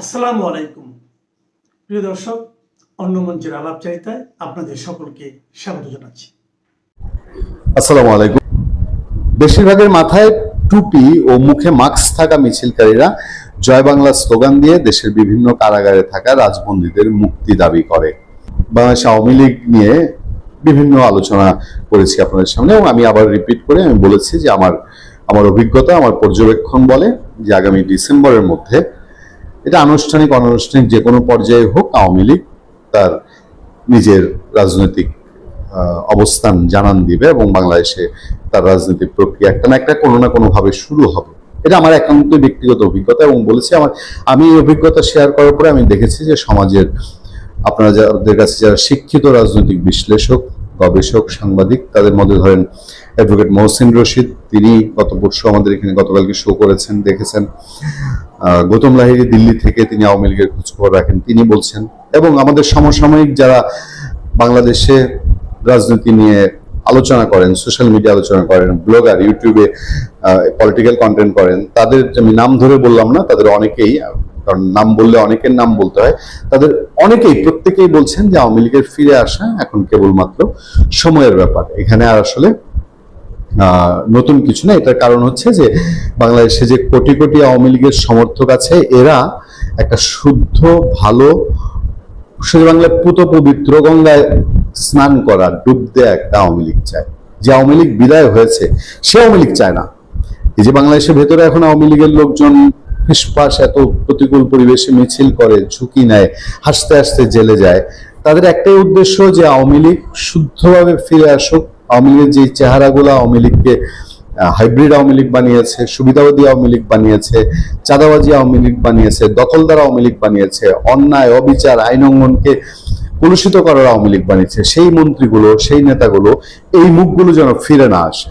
আসসালামু আলাইকুম প্রিয় দর্শক, অন্য মঞ্চের আলাপচারিতায় আপনাদের সকলকে স্বাগত জানাচ্ছি। আসসালামু আলাইকুম। বেশিরভাগের মাথায় টুপি ও মুখে মাস্ক থাকা মিছিলকারীরা জয় বাংলা স্লোগান দিয়ে দেশের বিভিন্ন কারাগারে থাকা রাজবন্দীদের মুক্তি দাবি করে। বাংলাদেশ আওয়ামী লীগ নিয়ে বিভিন্ন আলোচনা করেছি আপনাদের সামনে, এবং আমি আবার রিপিট করে আমি বলেছি যে আমার অভিজ্ঞতা, আমার পর্যবেক্ষণ বলে যে আগামী ডিসেম্বরের মধ্যে এটা আনুষ্ঠানিক অনানুষ্ঠানিক যে কোনো পর্যায়ে হোক, আওয়ামী লীগ তার নিজের রাজনৈতিক অবস্থান জানান দিবে এবং বাংলাদেশে তার রাজনৈতিক প্রক্রিয়া একটা না একটা কোনো না কোনো ভাবে শুরু হবে। এটা আমার একান্ত ব্যক্তিগত অভিজ্ঞতা, এবং বলেছি আমি এই অভিজ্ঞতা শেয়ার করার পরে আমি দেখেছি যে সমাজের আপনারা যাদের কাছে যারা শিক্ষিত রাজনৈতিক বিশ্লেষক, গবেষক, সাংবাদিক, তাদের মধ্যে ধরেন অ্যাডভোকেট মহসিন রশিদ, তিনি গত পরশু আমাদের এখানে গতকালকে শো করেছেন, দেখেছেন। গৌতম লাহিড়ী দিল্লি থেকে, তিনি আওয়ামী লীগের খোঁজখবর রাখেন, তিনি বলছেন। এবং আমাদের সমসাময়িক যারা বাংলাদেশে রাজনীতি নিয়ে আলোচনা করেন, সোশ্যাল মিডিয়া আলোচনা করেন, ব্লগার, ইউটিউবে পলিটিক্যাল কন্টেন্ট করেন, তাদের আমি নাম ধরে বললাম না, তাদের অনেকেই, কারণ নাম বললে অনেকের নাম বলতে হয়, তাদের অনেকেই প্রত্যেকেই বলছেন যে আওয়ামী লীগের ফিরে আসা এখন কেবলমাত্র সময়ের ব্যাপার, এখানে আর আসলে নতুন কিছু না। এটার কারণ হচ্ছে যে বাংলাদেশে যে কোটি কোটি আওয়ামী লীগের সমর্থক আছে, এরা একটা শুদ্ধ ভালো সোজা বাংলায় পুত পবিত্র গঙ্গায় স্নান করা, ডুব দেয়া একটা আওয়ামী লীগ চায়। যে আওয়ামী লীগ বিদায় হয়েছে সে আওয়ামী লীগ চায় না। এই যে বাংলাদেশের ভেতরে এখন আওয়ামী লীগের লোকজন ফিসফাস এত প্রতিকূল পরিবেশে মিছিল করে, ঝুঁকি নেয়, হাসতে হাসতে জেলে যায়, তাদের একটাই উদ্দেশ্য যে আওয়ামী লীগ শুদ্ধভাবে ফিরে আসুক। আওয়ামী লীগের যে চেহারাগুলো আওয়ামী লীগকে হাইব্রিড আওয়ামী লীগ বানিয়েছে, সুবিধাবাদী আওয়ামী লীগ বানিয়েছে, চাঁদাবাজি আওয়ামী লীগ বানিয়েছে, দখলদার আওয়ামী লীগ বানিয়েছে, অন্যায় অবিচার আইন অঙ্গনকে কলুষিত করার আওয়ামী লীগ বানিয়েছে, সেই মন্ত্রীগুলো, সেই নেতাগুলো, এই মুখগুলো যেন ফিরে না আসে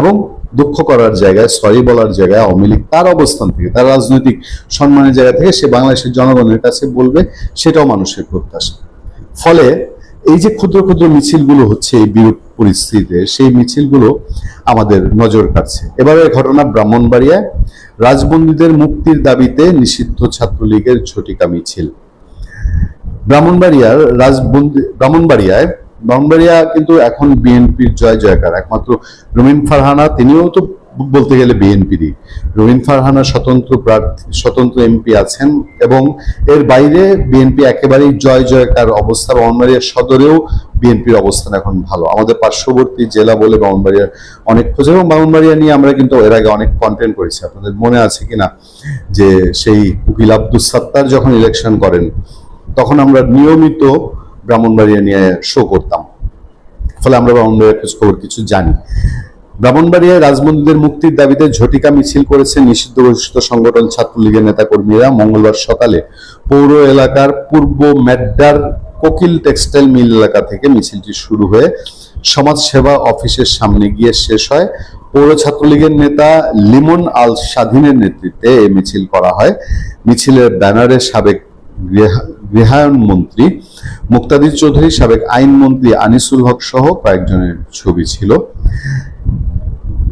এবং দুঃখ করার জায়গায়, সরি বলার জায়গায় আওয়ামী লীগ তার অবস্থান থেকে, তার রাজনৈতিক সম্মানের জায়গা থেকে সে বাংলাদেশের জনগণের কাছে বলবে, সেটাও মানুষের প্রত্যাশা। ফলে এই যে ক্ষুদ্র ক্ষুদ্র মিছিলগুলো হচ্ছে এই বিরূপ পরিস্থিতিতে, সেই মিছিলগুলো আমাদের নজর কাটছে। এবারে ঘটনা ব্রাহ্মণবাড়িয়ায় রাজবন্দীদের মুক্তির দাবিতে নিষিদ্ধ ছাত্রলীগের ঝটিকা মিছিল। ব্রাহ্মণবাড়িয়া কিন্তু এখন বিএনপির জয় জয়কার। একমাত্র রুমিন ফারহানা, তিনিও তো বলতে গেলে বিএনপিরই। রুমিন ফারহানা স্বতন্ত্র এমপি আছেন, এবং এর বাইরে বিএনপি একেবারেই জয় জয়কার অবস্থা। ব্রাহ্মণবাড়িয়া সদরেও বিএনপির অবস্থান এখন ভালো। আমাদের পার্শ্ববর্তী জেলা বলে ব্রাহ্মণবাড়িয়ার অনেক খোঁজ, এবং ব্রাহ্মণবাড়িয়া নিয়ে আমরা কিন্তু এর আগে অনেক কন্টেন্ট করেছি। আপনাদের মনে আছে কিনা যে সেই উকিল আব্দুস সাত্তার যখন ইলেকশন করেন, তখন আমরা নিয়মিত ব্রাহ্মণবাড়িয়া নিয়ে শো করতাম। ফলে আমরা ব্রাহ্মণবাড়িয়ার খোঁজ খবর কিছু জানি। ব্রাহ্মণবাড়িয়ায় রাজবন্দীদের মুক্তির দাবিতে ঝটিকা মিছিল করেছে নিষিদ্ধ ঘোষিত সংগঠন ছাত্রলীগের নেতাকর্মীরা। মঙ্গলবার সকালে পৌর এলাকার পূর্ব মেড্ডার কোকিল টেক্সটাইল মিল এলাকা থেকে মিছিলটি শুরু হয়ে সমাজ সেবা অফিসের সামনে গিয়ে শেষ হয়। পৌর ছাত্রলীগের নেতা লিমন আল স্বাধীনের নেতৃত্বে এই মিছিল করা হয়। মিছিলের ব্যানারে সাবেক গৃহায়ন মন্ত্রী মুক্তাদির চৌধুরী, সাবেক আইনমন্ত্রী আনিসুল হক সহ কয়েকজনের ছবি ছিল।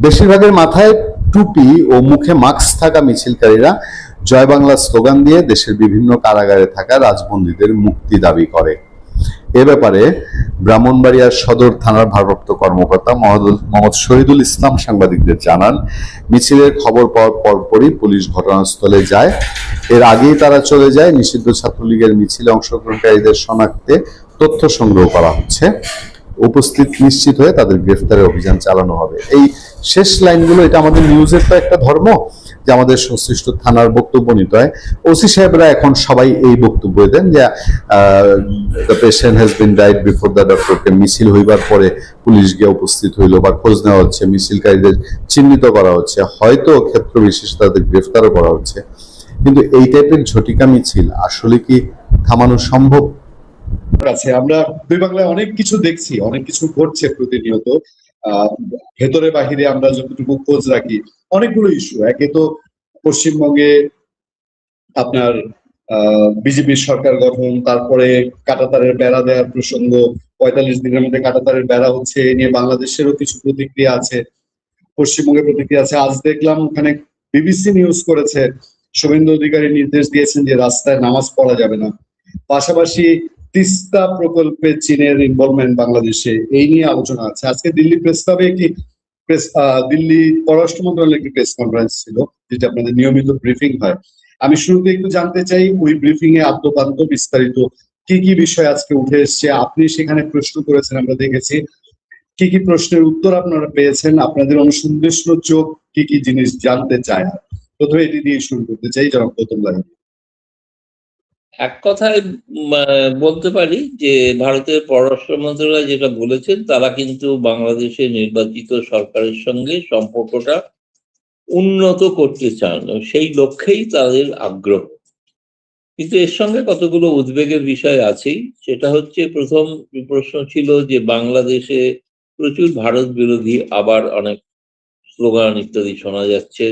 বেশিরভাগের মাথায় টুপি ও মুখে মাস্ক থাকা মিছিলকারীরা জয় বাংলা স্লোগান দিয়ে দেশের বিভিন্ন কারাগারে থাকা রাজবন্দীদের মুক্তি দাবি করে। এ ব্যাপারে ব্রাহ্মণবাড়িয়ার সদর থানার ভারপ্রাপ্ত কর্মকর্তা মোহাম্মদ শহীদুল ইসলাম সাংবাদিকদের জানান, মিছিলের খবর পাওয়ার পরপরই পুলিশ ঘটনাস্থলে যায়। এর আগেই তারা চলে যায়। নিষিদ্ধ ছাত্রলীগের মিছিলে অংশগ্রহণকারীদের শনাক্তে তথ্য সংগ্রহ করা হচ্ছে। উপস্থিত নিশ্চিত হয়ে তাদের গ্রেফতারের অভিযান চালানো হবে। এই শেষ লাইনগুলো, এটা আমাদের নিউজের তো একটা ধর্ম যে আমাদের সংশ্লিষ্ট থানার বক্তব্য নিতে হয়। ওসি সাহেবরা এখন সবাই এই বক্তব্য দেন যে the patient has been died before the ডক্টরকে। মিছিল হইবার পরে পুলিশ গিয়ে উপস্থিত হইলো, বা খোঁজ নেওয়া হচ্ছে, মিছিলকারীদের চিহ্নিত করা হচ্ছে, হয়তো ক্ষেত্র বিশেষ তাদের গ্রেফতারও করা হচ্ছে। কিন্তু এই টাইপের ঝটিকা মিছিল আসলে কি থামানো সম্ভব? আছে আমরা দুই বাংলায় অনেক কিছু দেখছি, অনেক কিছু ঘটছে প্রতিনিয়ত। ভেতরে বাহিরে আমরা যতটুকু খোঁজ রাখি, অনেকগুলো ইস্যু। একে তো পশ্চিমবঙ্গে আপনার বিজেপির সরকার গঠন, তারপরে কাঁটাতারের বেড়া দেওয়ার প্রসঙ্গ, ৪৫ দিনের মধ্যে কাঁটাতারের বেড়া হচ্ছে, এ নিয়ে বাংলাদেশেরও কিছু প্রতিক্রিয়া আছে, পশ্চিমবঙ্গের প্রতিক্রিয়া আছে। আজ দেখলাম ওখানে বিবিসি নিউজ করেছে শুভেন্দু অধিকারী নির্দেশ দিয়েছেন যে রাস্তায় নামাজ পড়া যাবে না। পাশাপাশি তিস্তা প্রকল্পে চীনের ইনভলভমেন্ট বাংলাদেশে, এই নিয়ে আলোচনা আছে। আজকে দিল্লি প্রেস ক্লাবে একটি দিল্লি পররাষ্ট্র মন্ত্রণালয়ের একটি প্রেস কনফারেন্স ছিল, যেটা আপনাদের নিয়মিত ব্রিফিং হয়। আমি শুরুতে একটু জানতে চাই ওই ব্রিফিং এ আদ্যপান্ত বিস্তারিত কি কি বিষয় আজকে উঠে এসছে। আপনি সেখানে প্রশ্ন করেছেন, আমরা দেখেছি। কি কি প্রশ্নের উত্তর আপনারা পেয়েছেন, আপনাদের অনুসন্ধিৎসু চোখ কি কি জিনিস জানতে চায়? প্রথমে এটি দিয়ে শুরু করতে চাই, জনাব প্রথম লাগে। এক কথায় বলতে পারি যে ভারতের পররাষ্ট্র মন্ত্রণালয় যেটা বলেছেন, তারা কিন্তু বাংলাদেশের নির্বাচিত সরকারের সঙ্গে সম্পর্কটা উন্নত করতে চান, সেই লক্ষ্যেই তাদের আগ্রহ। কিন্তু এর সঙ্গে কতগুলো উদ্বেগের বিষয় আছেই। সেটা হচ্ছে, প্রথম প্রশ্ন ছিল যে বাংলাদেশে প্রচুর ভারত বিরোধী আবার অনেক স্লোগান ইত্যাদি শোনা যাচ্ছে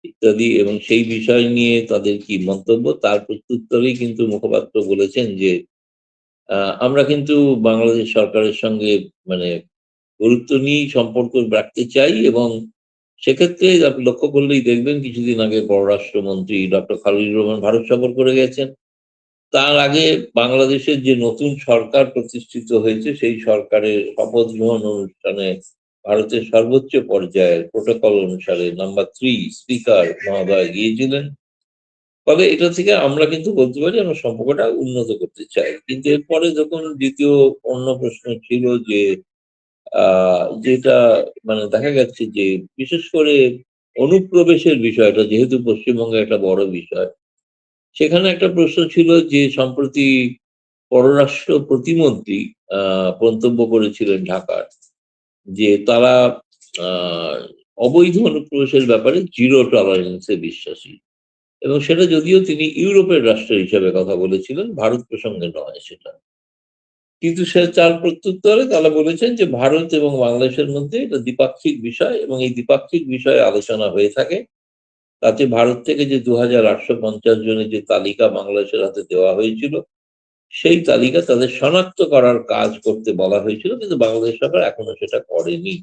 ইত্যাদি, এবং সেই বিষয় নিয়ে তাদের কি মন্তব্য। তার প্রত্যুত্তরেই কিন্তু মুখপাত্র বলেছেন যে আমরা কিন্তু বাংলাদেশ সরকারের সঙ্গে মানে গুরুত্ব নিয়েই সম্পর্ক রাখতে চাই, এবং সেক্ষেত্রে আপনি লক্ষ্য করলেই দেখবেন কিছুদিন আগে পররাষ্ট্রমন্ত্রী ডক্টর খালিদুর রহমান ভারত সফর করে গেছেন। তার আগে বাংলাদেশের যে নতুন সরকার প্রতিষ্ঠিত হয়েছে, সেই সরকারের শপথ গ্রহণ অনুষ্ঠানে ভারতের সর্বোচ্চ পর্যায়ের প্রোটোকল অনুসারে নাম্বার 3 স্পিকার মহোদয় গিয়েছিলেন। ফলে এটা থেকে আমরা কিন্তু বলতে পারি আমরা সম্পর্কটা উন্নত করতে চাই। কিন্তু এরপরে যখন দ্বিতীয় অন্য প্রশ্ন ছিল যে যেটা মানে দেখা যাচ্ছে যে বিশেষ করে অনুপ্রবেশের বিষয়টা যেহেতু পশ্চিমবঙ্গে একটা বড় বিষয়, সেখানে একটা প্রশ্ন ছিল যে সম্প্রতি পররাষ্ট্র প্রতিমন্ত্রী মন্তব্য করেছিলেন ঢাকার, যে তারা অবৈধ অনুপ্রবেশের ব্যাপারে জিরো টলারেন্সে বিশ্বাসী, এবং সেটা যদিও তিনি ইউরোপের রাষ্ট্র হিসেবে কথা বলেছিলেন, ভারত প্রসঙ্গে নয় সেটা। কিন্তু সে তার প্রত্যুত্তরে তারা বলেছেন যে ভারত এবং বাংলাদেশের মধ্যে এটা দ্বিপাক্ষিক বিষয়, এবং এই দ্বিপাক্ষিক বিষয়ে আলোচনা হয়ে থাকে। তাতে ভারত থেকে যে 2850 জনের যে তালিকা বাংলাদেশের হাতে দেওয়া হয়েছিল, সেই তালিকা তাদের শনাক্ত করার কাজ করতে বলা হয়েছিল, কিন্তু বাংলাদেশ সরকার এখনো সেটা করেনি।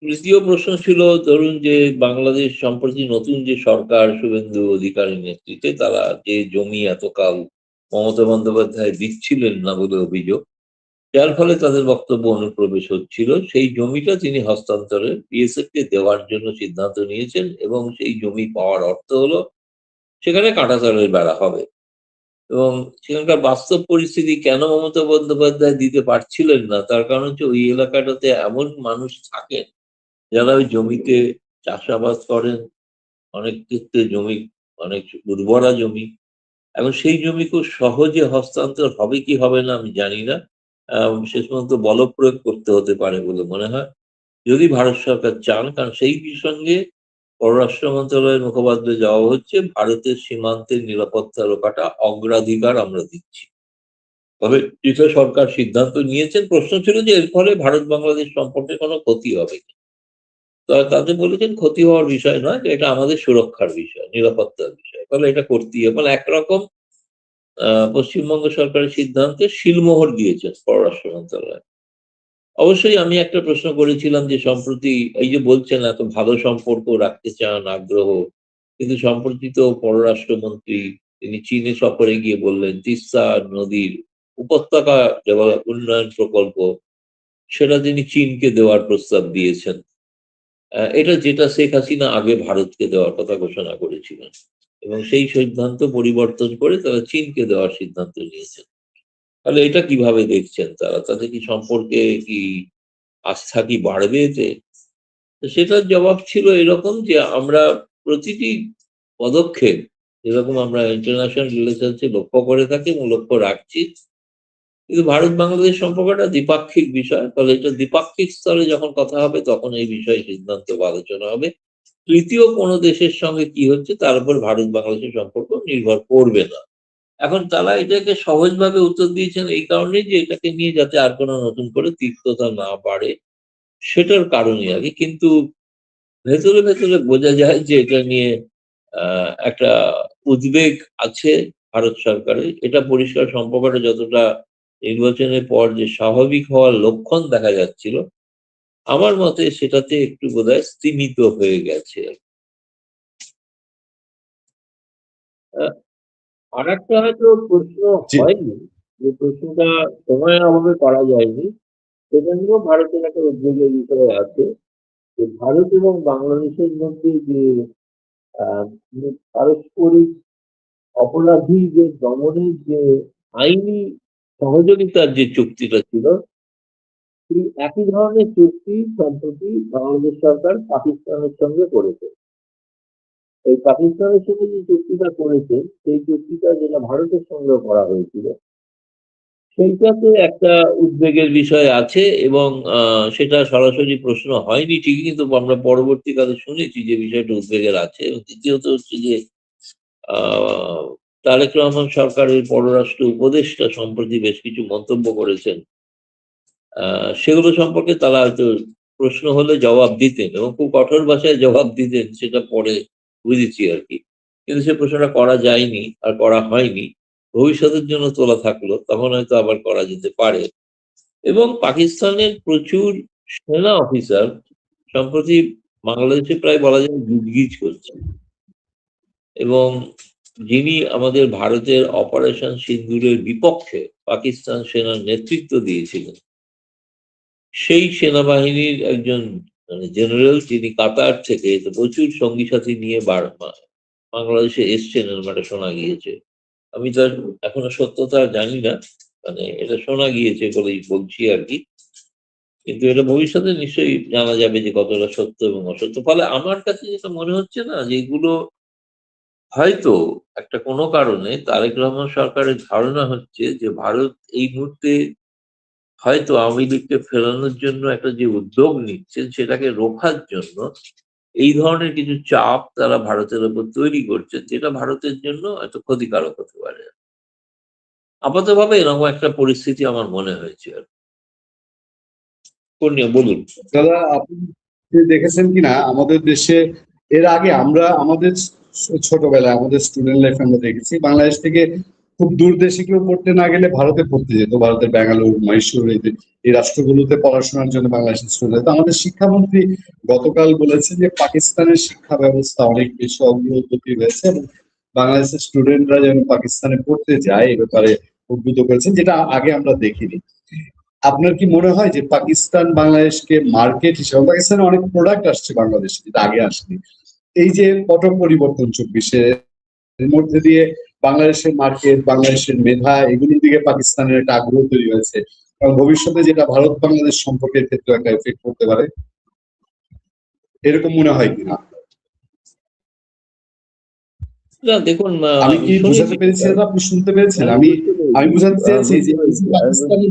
তৃতীয় প্রশ্ন ছিল, ধরুন যে বাংলাদেশ সম্প্রতি নতুন যে সরকার শুভেন্দু অধিকারীর নেতৃত্বে, তারা যে জমি এতকাল মমতা বন্দ্যোপাধ্যায় দিচ্ছিলেন না বলে অভিযোগ, যার ফলে তাদের বক্তব্য অনুপ্রবেশ হচ্ছিল, সেই জমিটা তিনি হস্তান্তরে বিএসএফ কে দেওয়ার জন্য সিদ্ধান্ত নিয়েছেন, এবং সেই জমি পাওয়ার অর্থ হলো সেখানে কাঁটাতারের বেড়া হবে। এবং সেখানকার বাস্তব পরিস্থিতি কেন মমতা বন্দ্যোপাধ্যায় দিতে পারছিলেন না, তার কারণ হচ্ছে ওই এলাকাটাতে এমন মানুষ থাকেন যারা ওই জমিতে চাষাবাদ করেন, অনেক ক্ষেত্রে জমি অনেক উর্বরা জমি, এবং সেই জমি খুব সহজে হস্তান্তর হবে কি হবে না আমি জানি না। শেষ পর্যন্ত বলপ্রয়োগ করতে হতে পারে বলে মনে হয়, যদি ভারত সরকার চান। কারণ সেই সঙ্গে পররাষ্ট্র মন্ত্রণালয়ের মুখপাত্র যাওয়া হচ্ছে, ভারতের সীমান্তের নিরাপত্তা রক্ষাটা অগ্রাধিকার আমরা দিচ্ছি। তবে যেটা সরকার সিদ্ধান্ত নিয়েছেন, প্রশ্ন ছিল যে এর ফলে ভারত বাংলাদেশ সম্পর্কে কোনো ক্ষতি হবে কি। তাদের বলেছেন ক্ষতি হওয়ার বিষয় নয়, যে এটা আমাদের সুরক্ষার বিষয়, নিরাপত্তার বিষয়, ফলে এটা করতেই হবে। মানে একরকম পশ্চিমবঙ্গ সরকারের সিদ্ধান্তে শিলমোহর দিয়েছেন পররাষ্ট্র মন্ত্রণালয়। অবশ্যই আমি একটা প্রশ্ন করেছিলাম যে সম্প্রতি এই যে বলছেন এত ভালো সম্পর্ক রাখতে চান, আগ্রহ, কিন্তু সম্প্রতি তো পররাষ্ট্রমন্ত্রী তিনি চীনে সফরে গিয়ে বললেন তিস্তা নদীর উপত্যকা উন্নয়ন প্রকল্প সেটা তিনি চীনকে দেওয়ার প্রস্তাব দিয়েছেন। এটা যেটা শেখ হাসিনা আগে ভারতকে দেওয়ার কথা ঘোষণা করেছিলেন, এবং সেই সিদ্ধান্ত পরিবর্তন করে তারা চীনকে দেওয়ার সিদ্ধান্ত নিয়েছেন। তাহলে এটা কিভাবে দেখছেন তারা? তাদের কি সম্পর্কে কি আস্থা কি বাড়বে এতে? তো সেটার জবাব ছিল এরকম যে আমরা প্রতিটি পদক্ষেপ যেরকম আমরা ইন্টারন্যাশনাল রিলেশনসে লক্ষ্য করে থাকি এবং লক্ষ্য রাখছি, কিন্তু ভারত বাংলাদেশ সম্পর্কটা দ্বিপাক্ষিক বিষয়, ফলে এটা দ্বিপাক্ষিক স্তরে যখন কথা হবে তখন এই বিষয়ে সিদ্ধান্ত বা আলোচনা হবে। তৃতীয় কোনো দেশের সঙ্গে কি হচ্ছে তার উপর ভারত বাংলাদেশের সম্পর্ক নির্ভর করবে না। এখন তারা এটাকে সহজভাবে উত্তর দিয়েছেন এই কারণেই যে এটাকে নিয়ে যাতে আর কোনো নতুন করে তিক্ততা না বাড়ে, সেটার কারণে আগে। কিন্তু ভেতরে ভেতরে বোঝা যায় যে এটা নিয়ে একটা উদ্বেগ আছে ভারত সরকারের। এটা পরিষ্কার, সম্পর্কটা যতটা নির্বাচনের পর যে স্বাভাবিক হওয়ার লক্ষণ দেখা যাচ্ছিল, আমার মতে সেটাতে একটু বোধহয় স্তিমিত হয়ে গেছে। আহ, আর একটা হয়তো প্রশ্ন জি। হয়নি, যে প্রশ্নটা সময়ের অভাবে করা যায়নি, সেটা নিয়েও ভারতের একটা উদ্বেগের বিষয় আছে, যে ভারত এবং বাংলাদেশের মধ্যে যে আহ, পারস্পরিক অপরাধী যে দমনের যে আইনি সহযোগিতার যে চুক্তিটা ছিল, সেই একই ধরনের চুক্তি সম্প্রতি বাংলাদেশ সরকার পাকিস্তানের সঙ্গে করেছে। এই পাকিস্তানের সঙ্গে যে চুক্তিটা করেছে, সেই চুক্তিটা যেটা ভারতের সঙ্গে করা হয়েছিল, সেইটাতে একটা উদ্বেগের বিষয় আছে, এবং সেটা সরাসরি প্রশ্ন হয়নি ঠিকই, কিন্তু আমরা পরবর্তীকালে শুনেছি যে বিষয়টা উদ্বেগের আছে। এবং দ্বিতীয়ত হচ্ছে যে আহ তারেক রহমান সরকারের পররাষ্ট্র উপদেষ্টা সম্প্রতি বেশ কিছু মন্তব্য করেছেন, সেগুলো সম্পর্কে তারা হয়তো প্রশ্ন হলে জবাব দিতেন, এবং খুব কঠোর ভাষায় জবাব দিতেন, সেটা পরে বুঝেছি আর কি। কিন্তু সে প্রশ্নটা করা যায়নি আর করা হয়নি, ভবিষ্যতের জন্য তোলা থাকলো, তখন হয়তো আবার করা যেতে পারে। এবং পাকিস্তানের প্রচুর সেনা অফিসার সম্প্রতি বাংলাদেশে প্রায় বলা যায় গিজগিজ করছে, এবং যিনি আমাদের ভারতের অপারেশন সিন্দুরের বিপক্ষে পাকিস্তান সেনার নেতৃত্ব দিয়েছিলেন, সেই সেনাবাহিনীর একজন মানে জেনারেল, যিনি কাতার থেকে তো প্রচুর সঙ্গী সাথী নিয়ে বাংলাদেশে এসছেন, এরকম একটা শোনা গিয়েছে। আমি তার এখনো সত্যতা জানি না, মানে এটা শোনা গিয়েছে বলেই বলছি আর কি। কিন্তু এটা ভবিষ্যতে নিশ্চয়ই জানা যাবে যে কতটা সত্য এবং অসত্য। ফলে আমার কাছে যেটা মনে হচ্ছে না, যে এগুলো হয়তো একটা কোনো কারণে তারেক রহমান সরকারের ধারণা হচ্ছে যে ভারত এই মুহূর্তে হয়তো আওয়ামী লীগকে ফেরানোর জন্য একটা যে উদ্যোগ নিচ্ছেন, সেটাকে রোখার জন্য এই ধরনের কিছু চাপ তারা ভারতের উপর তৈরি করছে, যেটা ভারতের জন্য এত ক্ষতিকারক হতে পারে। আপাতভাবে এরকম একটা পরিস্থিতি আমার মনে হয়েছে আর কি। কোন নিয়ে বলুন। দাদা, আপনি দেখেছেন কিনা আমাদের দেশে এর আগে আমরা আমাদের ছোটবেলায় আমাদের স্টুডেন্ট লাইফে আমরা দেখেছি বাংলাদেশ থেকে খুব দূর দেশে কেউ পড়তে না গেলে ভারতে পড়তে যেত। ভারতের ব্যাঙ্গালোর, মহীশূর এই রাষ্ট্রগুলোতে পড়াশোনার জন্য বাংলাদেশের স্টুডেন্ট। আমাদের শিক্ষামন্ত্রী গতকাল বলেছে যে পাকিস্তানের শিক্ষা ব্যবস্থা অনেক বেশি অগ্রগতি হয়েছে এবং বাংলাদেশের স্টুডেন্টরা যেন পাকিস্তানে পড়তে যায় এ ব্যাপারে উদ্বুদ্ধ করেছেন, যেটা আগে আমরা দেখিনি। আপনার কি মনে হয় যে পাকিস্তান বাংলাদেশকে মার্কেট হিসেবে, পাকিস্তানে অনেক প্রোডাক্ট আসছে বাংলাদেশে যেটা আগে আসেনি, এই যে পট পরিবর্তন 24-এ এর মধ্যে দিয়ে বাংলাদেশের মার্কেট, বাংলাদেশের মেধা, এগুলোর দিকে পাকিস্তানের একটা আগ্রহ তৈরি হয়েছে, এবং ভবিষ্যতে যেটা ভারত বাংলাদেশ সম্পর্কের ক্ষেত্রে একটা এফেক্ট করতে পারে, এরকম মনে হয় কিনা? না দেখুন, আমি আমি কি বুঝাতে শুনেছি পেরেছি এটা। দাদা? আপনি শুনতে পেরেছেন? আমি আমি বুঝতে আমি পেরেছি, বুঝাতে চেয়েছি যে পাকিস্তানি।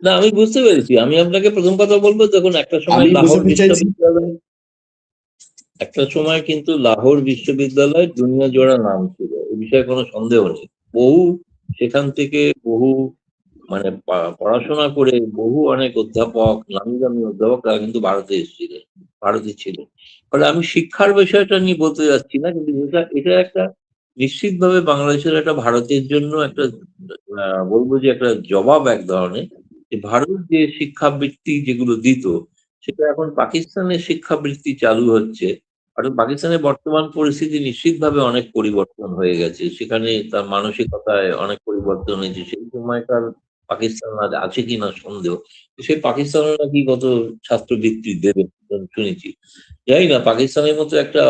না আমি বুঝতে পেরেছি। আমি আপনাকে প্রথম কথা বলবো, দেখুন আমি বোঝাতে চাইছি, একটা সময় কিন্তু লাহোর বিশ্ববিদ্যালয় দুনিয়া জোড়া নাম ছিল, এ বিষয়ে কোনো সন্দেহ নেই। বহু সেখান থেকে বহু মানে পড়াশোনা করে বহু অনেক অধ্যাপক, নামি দামি অধ্যাপক, তারা কিন্তু ভারতে এসেছিলেন, ভারতে ছিলেন। ফলে আমি শিক্ষার বিষয়টা নিয়ে বলতে যাচ্ছি না, কিন্তু এটা এটা একটা নিশ্চিতভাবে বাংলাদেশের একটা ভারতের জন্য একটা বলবো যে একটা জবাব এক ধরনের, যে ভারত যে শিক্ষাবৃত্তি যেগুলো দিত, সেটা এখন পাকিস্তানের শিক্ষাবৃত্তি চালু হচ্ছে। আর পাকিস্তানের বর্তমান পরিস্থিতি নিশ্চিতভাবে অনেক পরিবর্তন হয়ে গেছে, সেখানে তার মানসিকতায় অনেক পরিবর্তন হয়েছে। সেই সময়কার পাকিস্তান আজ আছে কিনা সন্দেহ। সেই পাকিস্তানও নাকি কত ছাত্রবৃত্তি দেবে শুনেছি। জানি না, পাকিস্তানের মতো একটা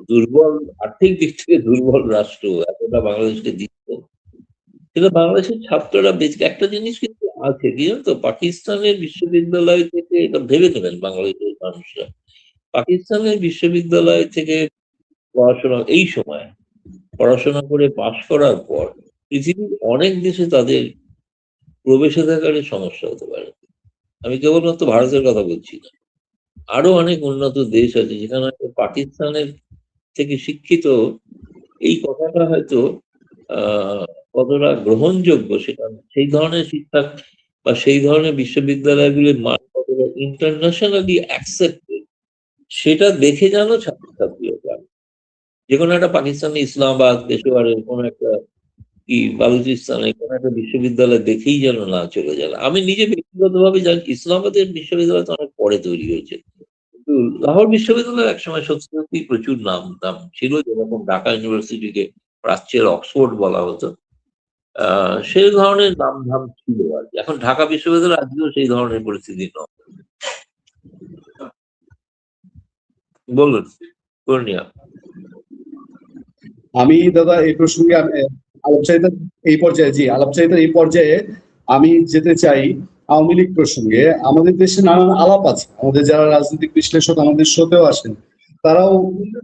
দুর্বল, আর্থিক দিক থেকে দুর্বল রাষ্ট্র এতটা বাংলাদেশকে দিচ্ছে, সেটা বাংলাদেশের ছাত্ররা একটা জিনিস কিন্তু আছে কি জানো তো, পাকিস্তানের বিশ্ববিদ্যালয় থেকে, এটা ভেবে নেবেন বাংলাদেশের মানুষরা, পাকিস্তানের বিশ্ববিদ্যালয় থেকে পড়াশোনা এই সময় পড়াশোনা করে পাশ করার পর পৃথিবীর অনেক দেশে তাদের প্রবেশাধিকারের সমস্যা হতে পারে। আমি কেবলমাত্র ভারতের কথা বলছি না, আরো অনেক উন্নত দেশ আছে যেখানে হয়তো পাকিস্তানের থেকে শিক্ষিত, এই কথাটা হয়তো আহ কতটা গ্রহণযোগ্য, সেটা সেই ধরনের শিক্ষা বা সেই ধরনের বিশ্ববিদ্যালয়গুলির মান কতটা ইন্টারন্যাশনালি অ্যাকসেপ্টেড, সেটা দেখে যেন ছাত্রছাত্রীরা যাবে। যে কোনো একটা পাকিস্তানি ইসলামাবাদ, পেশোয়ারের কোনো একটা কি বালুচিস্তানে কোনো একটা বিশ্ববিদ্যালয় দেখেই যেন না চলে যাবে। আমি নিজে ব্যক্তিগতভাবে জানি ইসলামাবাদের বিশ্ববিদ্যালয় তো অনেক পরে তৈরি হয়েছে, কিন্তু কিন্তু লাহোর বিশ্ববিদ্যালয়ে একসময় সত্যি সত্যি প্রচুর নাম দাম ছিল, যেরকম ঢাকা ইউনিভার্সিটিকে প্রাচ্যের অক্সফোর্ড বলা হতো। সেই ধরনের নাম ধাম ছিল আর কি। এখন ঢাকা বিশ্ববিদ্যালয় আজকেও সেই ধরনের পরিস্থিতি নয়। বলুন পূর্ণিয়া। আমি দাদা এই প্রসঙ্গে আলাপচারিতার এই পর্যায়ে আমি যেতে চাই আওয়ামী লীগ প্রসঙ্গে। আমাদের দেশে নানান আলাপ আছে, আমাদের যারা রাজনৈতিক বিশ্লেষক আমাদের শোতেও আসেন, তারাও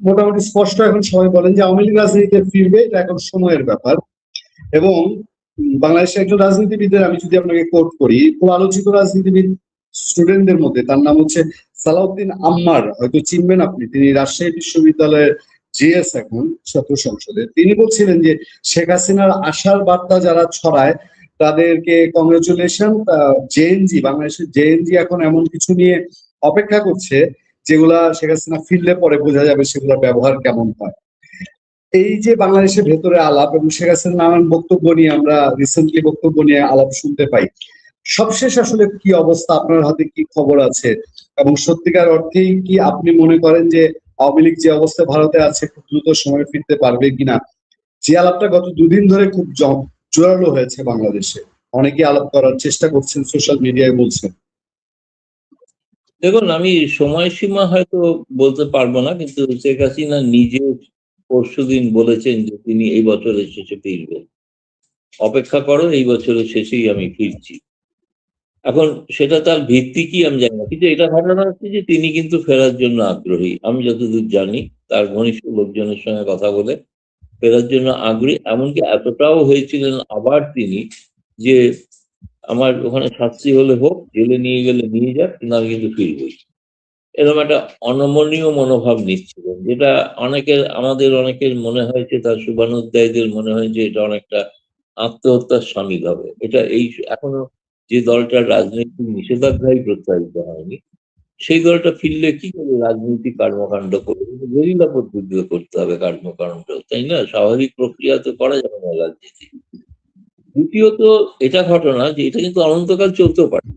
মোটামুটি স্পষ্ট এখন সবাই বলেন যে আওয়ামী লীগ রাজনীতিতে ফিরবে, এটা এখন সময়ের ব্যাপার। এবং বাংলাদেশের একজন রাজনীতিবিদের আমি যদি আপনাকে কোট করি, খুব আলোচিত রাজনীতিবিদ স্টুডেন্টদের মধ্যে, তার নাম হচ্ছে সালাউদ্দিন আম্মার, হয়তো চিনবেন আপনি, তিনি রাজশাহী বিশ্ববিদ্যালয়ের জিএস এখন ছাত্র সংসদে। তিনি বলছিলেন যে শেখ হাসিনার আশার বার্তা যারা ছড়ায় তাদেরকে কংগ্রেচুলেশন। জেএনজি, বাংলাদেশের জেএনজি এখন এমন কিছু নিয়ে অপেক্ষা করছে যেগুলা শেখ হাসিনা ফিরলে পরে বোঝা যাবে সেগুলোর ব্যবহার কেমন হয়। এই যে বাংলাদেশের ভেতরে আলাপ এবং শেখ হাসিনার নানান বক্তব্য নিয়ে আমরা রিসেন্টলি বক্তব্য নিয়ে আলাপ শুনতে পাই, সবশেষ আসলে কি অবস্থা, আপনার হাতে কি খবর আছে? এবং সত্যিকার অর্থেই কি আপনি মনে করেন যে আওয়ামী লীগ যে অবস্থায় ভারতে আছে খুব দ্রুত সময় ফিরতে পারবে কিনা? যে আলাপটা গত দুদিন ধরে খুব জোরালো হয়েছে বাংলাদেশে, অনেকে আলাপ করার চেষ্টা করছেন, সোশ্যাল মিডিয়ায় বলছেন। দেখুন, আমি সময়সীমা হয়তো বলতে পারবো না, কিন্তু শেখ হাসিনা নিজে পরশুদিন বলেছেন যে তিনি এই বছরের শেষে ফিরবেন। অপেক্ষা করো, এই বছরের শেষেই আমি ফিরছি। এখন সেটা তার ভিত্তি কি আমি জানি না, কিন্তু এটা ঘটনা হচ্ছে যে তিনি কিন্তু ফেরার জন্য আগ্রহী। আমি যতদূর জানি তার ঘনিষ্ঠ লোকজনের সঙ্গে কথা বলে ফেরার জন্য আগ্রহী। এমনকি এতটাও হয়েছিলেন আবার তিনি যে আমার ওখানে শাস্তি হলে হোক, জেলে নিয়ে গেলে নিয়ে যাক, কিন্তু আমি কিন্তু ফিরবই। এরকম একটা অনমনীয় মনোভাব নিচ্ছিলেন, যেটা আমাদের অনেকের মনে হয়েছে, তার শুভানুধ্যায়ীদের মনে হয়েছে এটা অনেকটা আত্মহত্যার সামিল হবে। এটা এখনো যে দলটার রাজনৈতিক নিষেধাজ্ঞাই প্রত্যাহিত হয়নি, সেই দলটা ফিরলে কি করে রাজনৈতিক কর্মকাণ্ড করবে? গেরিলা পদ্ধতিতে করতে হবে কর্মকাণ্ড, তাই না? স্বাভাবিক প্রক্রিয়া তো করা যাবে না রাজনীতি। দ্বিতীয়ত এটা ঘটনা যে এটা কিন্তু অনন্তকাল চলতেও পারে,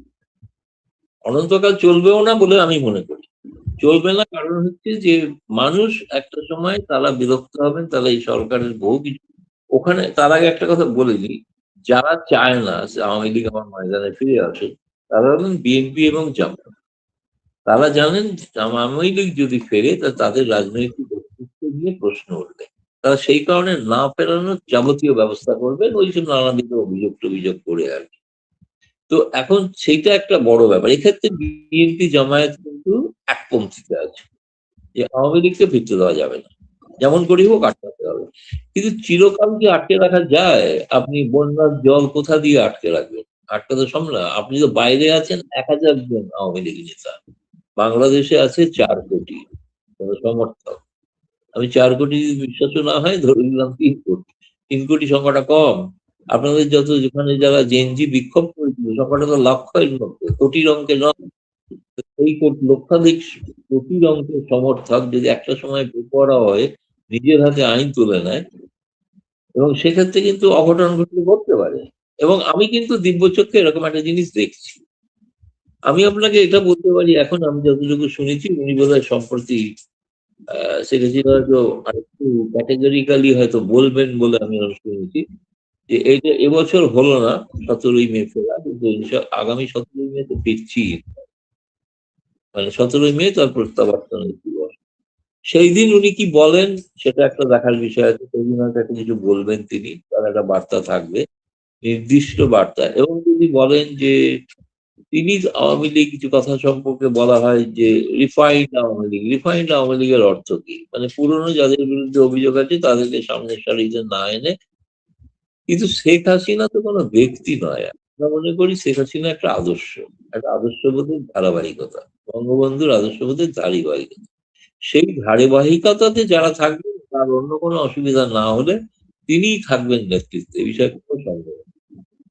অনন্তকাল চলবেও না বলে আমি মনে করি। চলবে না কারণ হচ্ছে যে মানুষ একটা সময় তারা বিরক্ত হবেন, তারা এই সরকারের বহু কিছু। ওখানে তার আগে একটা কথা বলে দিই, যারা চায় না আওয়ামী লীগ আমার ময়দানে ফিরে আসে তারা হলেন বিএনপি এবং জামায়াত। তারা জানেন আওয়ামী লীগ যদি ফেরে তা তাদের রাজনৈতিক অস্তিত্ব নিয়ে প্রশ্ন উঠবে। তারা সেই কারণে না ফেরানোর যাবতীয় ব্যবস্থা করবেন, ওই জন্য নানাবিধ অভিযোগ করে আর কি। তো এখন সেইটা একটা বড় ব্যাপার। এক্ষেত্রে বিএনপি জামায়াত কিন্তু একপন্থীতে আছে যে আওয়ামী লীগকে ফিরতে দেওয়া যাবে না, যেমন করি হোক আটকাতে হবে। কিন্তু চিরকাল কি আটকে রাখা যায়? আপনি বন্যার জল কোথা দিয়ে আটকে রাখবেন? আটকাতে সম্ভব না। আপনি তো বাইরে আছেন 1000 জন আওয়ামী লীগ নেতা, বাংলাদেশে আছে 4 কোটি সমর্থক। আমি 4 কোটি যদি বিশ্বাস না হয়, ধরে নিলাম 3 কোটি। 3 কোটি সংখ্যাটা কম। আপনাদের যেখানে যারা জেনজি বিক্ষোভ করেছিল সংখ্যাটা তো লক্ষের মধ্যে, কোটির অঙ্কে নয়। এই লক্ষাধিক কোটির অঙ্কের সমর্থক যদি একটা সময় বেপরোয়া হয়ে নিজের হাতে আইন তুলে নেয়, এবং সেক্ষেত্রে কিন্তু অঘটন ঘটতে পারে। এবং আমি কিন্তু দিব্যচক্ষে এরকম একটা জিনিস দেখছি। আমি আপনাকে এটা বলতে পারি, এখন আমি যতটুকু শুনেছি উনি বোধহয় সম্প্রতি শেখ হাসিনা হয়তো আরেকটু ক্যাটেগরিক্যালি হয়তো বলবেন বলে আমি শুনেছি যে এইটা এবছর হলো না 17ই মে ফেরা, কিন্তু আগামী 17ই মে তো ফিরছি। মানে 17ই মে তার প্রত্যাবর্তনের দিবস। সেই দিন উনি কি বলেন সেটা একটা দেখার বিষয় আছে। সেই দিন হয়তো একটা কিছু বলবেন তিনি, তার একটা বার্তা থাকবে, নির্দিষ্ট বার্তা। এবং যদি বলেন যে তিনি আওয়ামী লীগ, কিছু কথা সম্পর্কে বলা হয় যে রিফাইন্ড আওয়ামী লীগ। রিফাইন্ড আওয়ামী লীগের অর্থ কি? মানে পুরনো যাদের বিরুদ্ধে অভিযোগ আছে তাদেরকে সামনের সারিতে না এনে। কিন্তু শেখ হাসিনা তো কোনো ব্যক্তি নয়। আমরা মনে করি শেখ হাসিনা একটা আদর্শবোধের ধারাবাহিকতা, বঙ্গবন্ধুর আদর্শবোধের ধারাবাহিকতা। সেই ধারাবাহিকতাতে যারা থাকবেন তার অন্য কোনো অসুবিধা না হলে তিনিই থাকবেন নেতৃত্বে, এই বিষয়ে কোনো সন্দেহ নেই।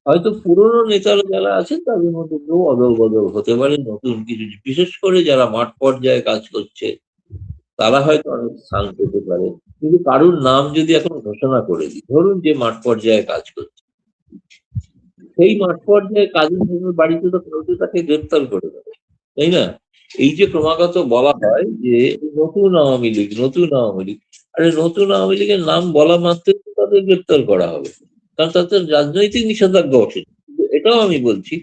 হয়তো পুরনো নেতারা যারা আছেন তাদের মধ্যে কেউ অদল বদল হতে পারে, নতুন কিছু, বিশেষ করে যারা মাঠ পর্যায়ে কাজ করছে তারা হয়তো অনেক স্থান পেতে পারে। কিন্তু কারুর নাম যদি এখন ঘোষণা করে দিই, ধরুন যে মাঠ পর্যায়ে কাজ করছে, সেই মাঠ পর্যায়ে কাজের জন্য বাড়িতে তো কাউকে তাকে গ্রেপ্তার করে দেবে। তাই না? এই যে ক্রমাগত বলা হয় যে নতুন আওয়ামী লীগ, নতুন আওয়ামী লীগ, আরে নতুন আওয়ামী লীগের নাম বলা মাত্রই তো তাদের গ্রেপ্তার করা হবে, কারণ তাদের রাজনৈতিক নিষেধাজ্ঞা ওঠে। কিন্তু এটাও আমি বলছি,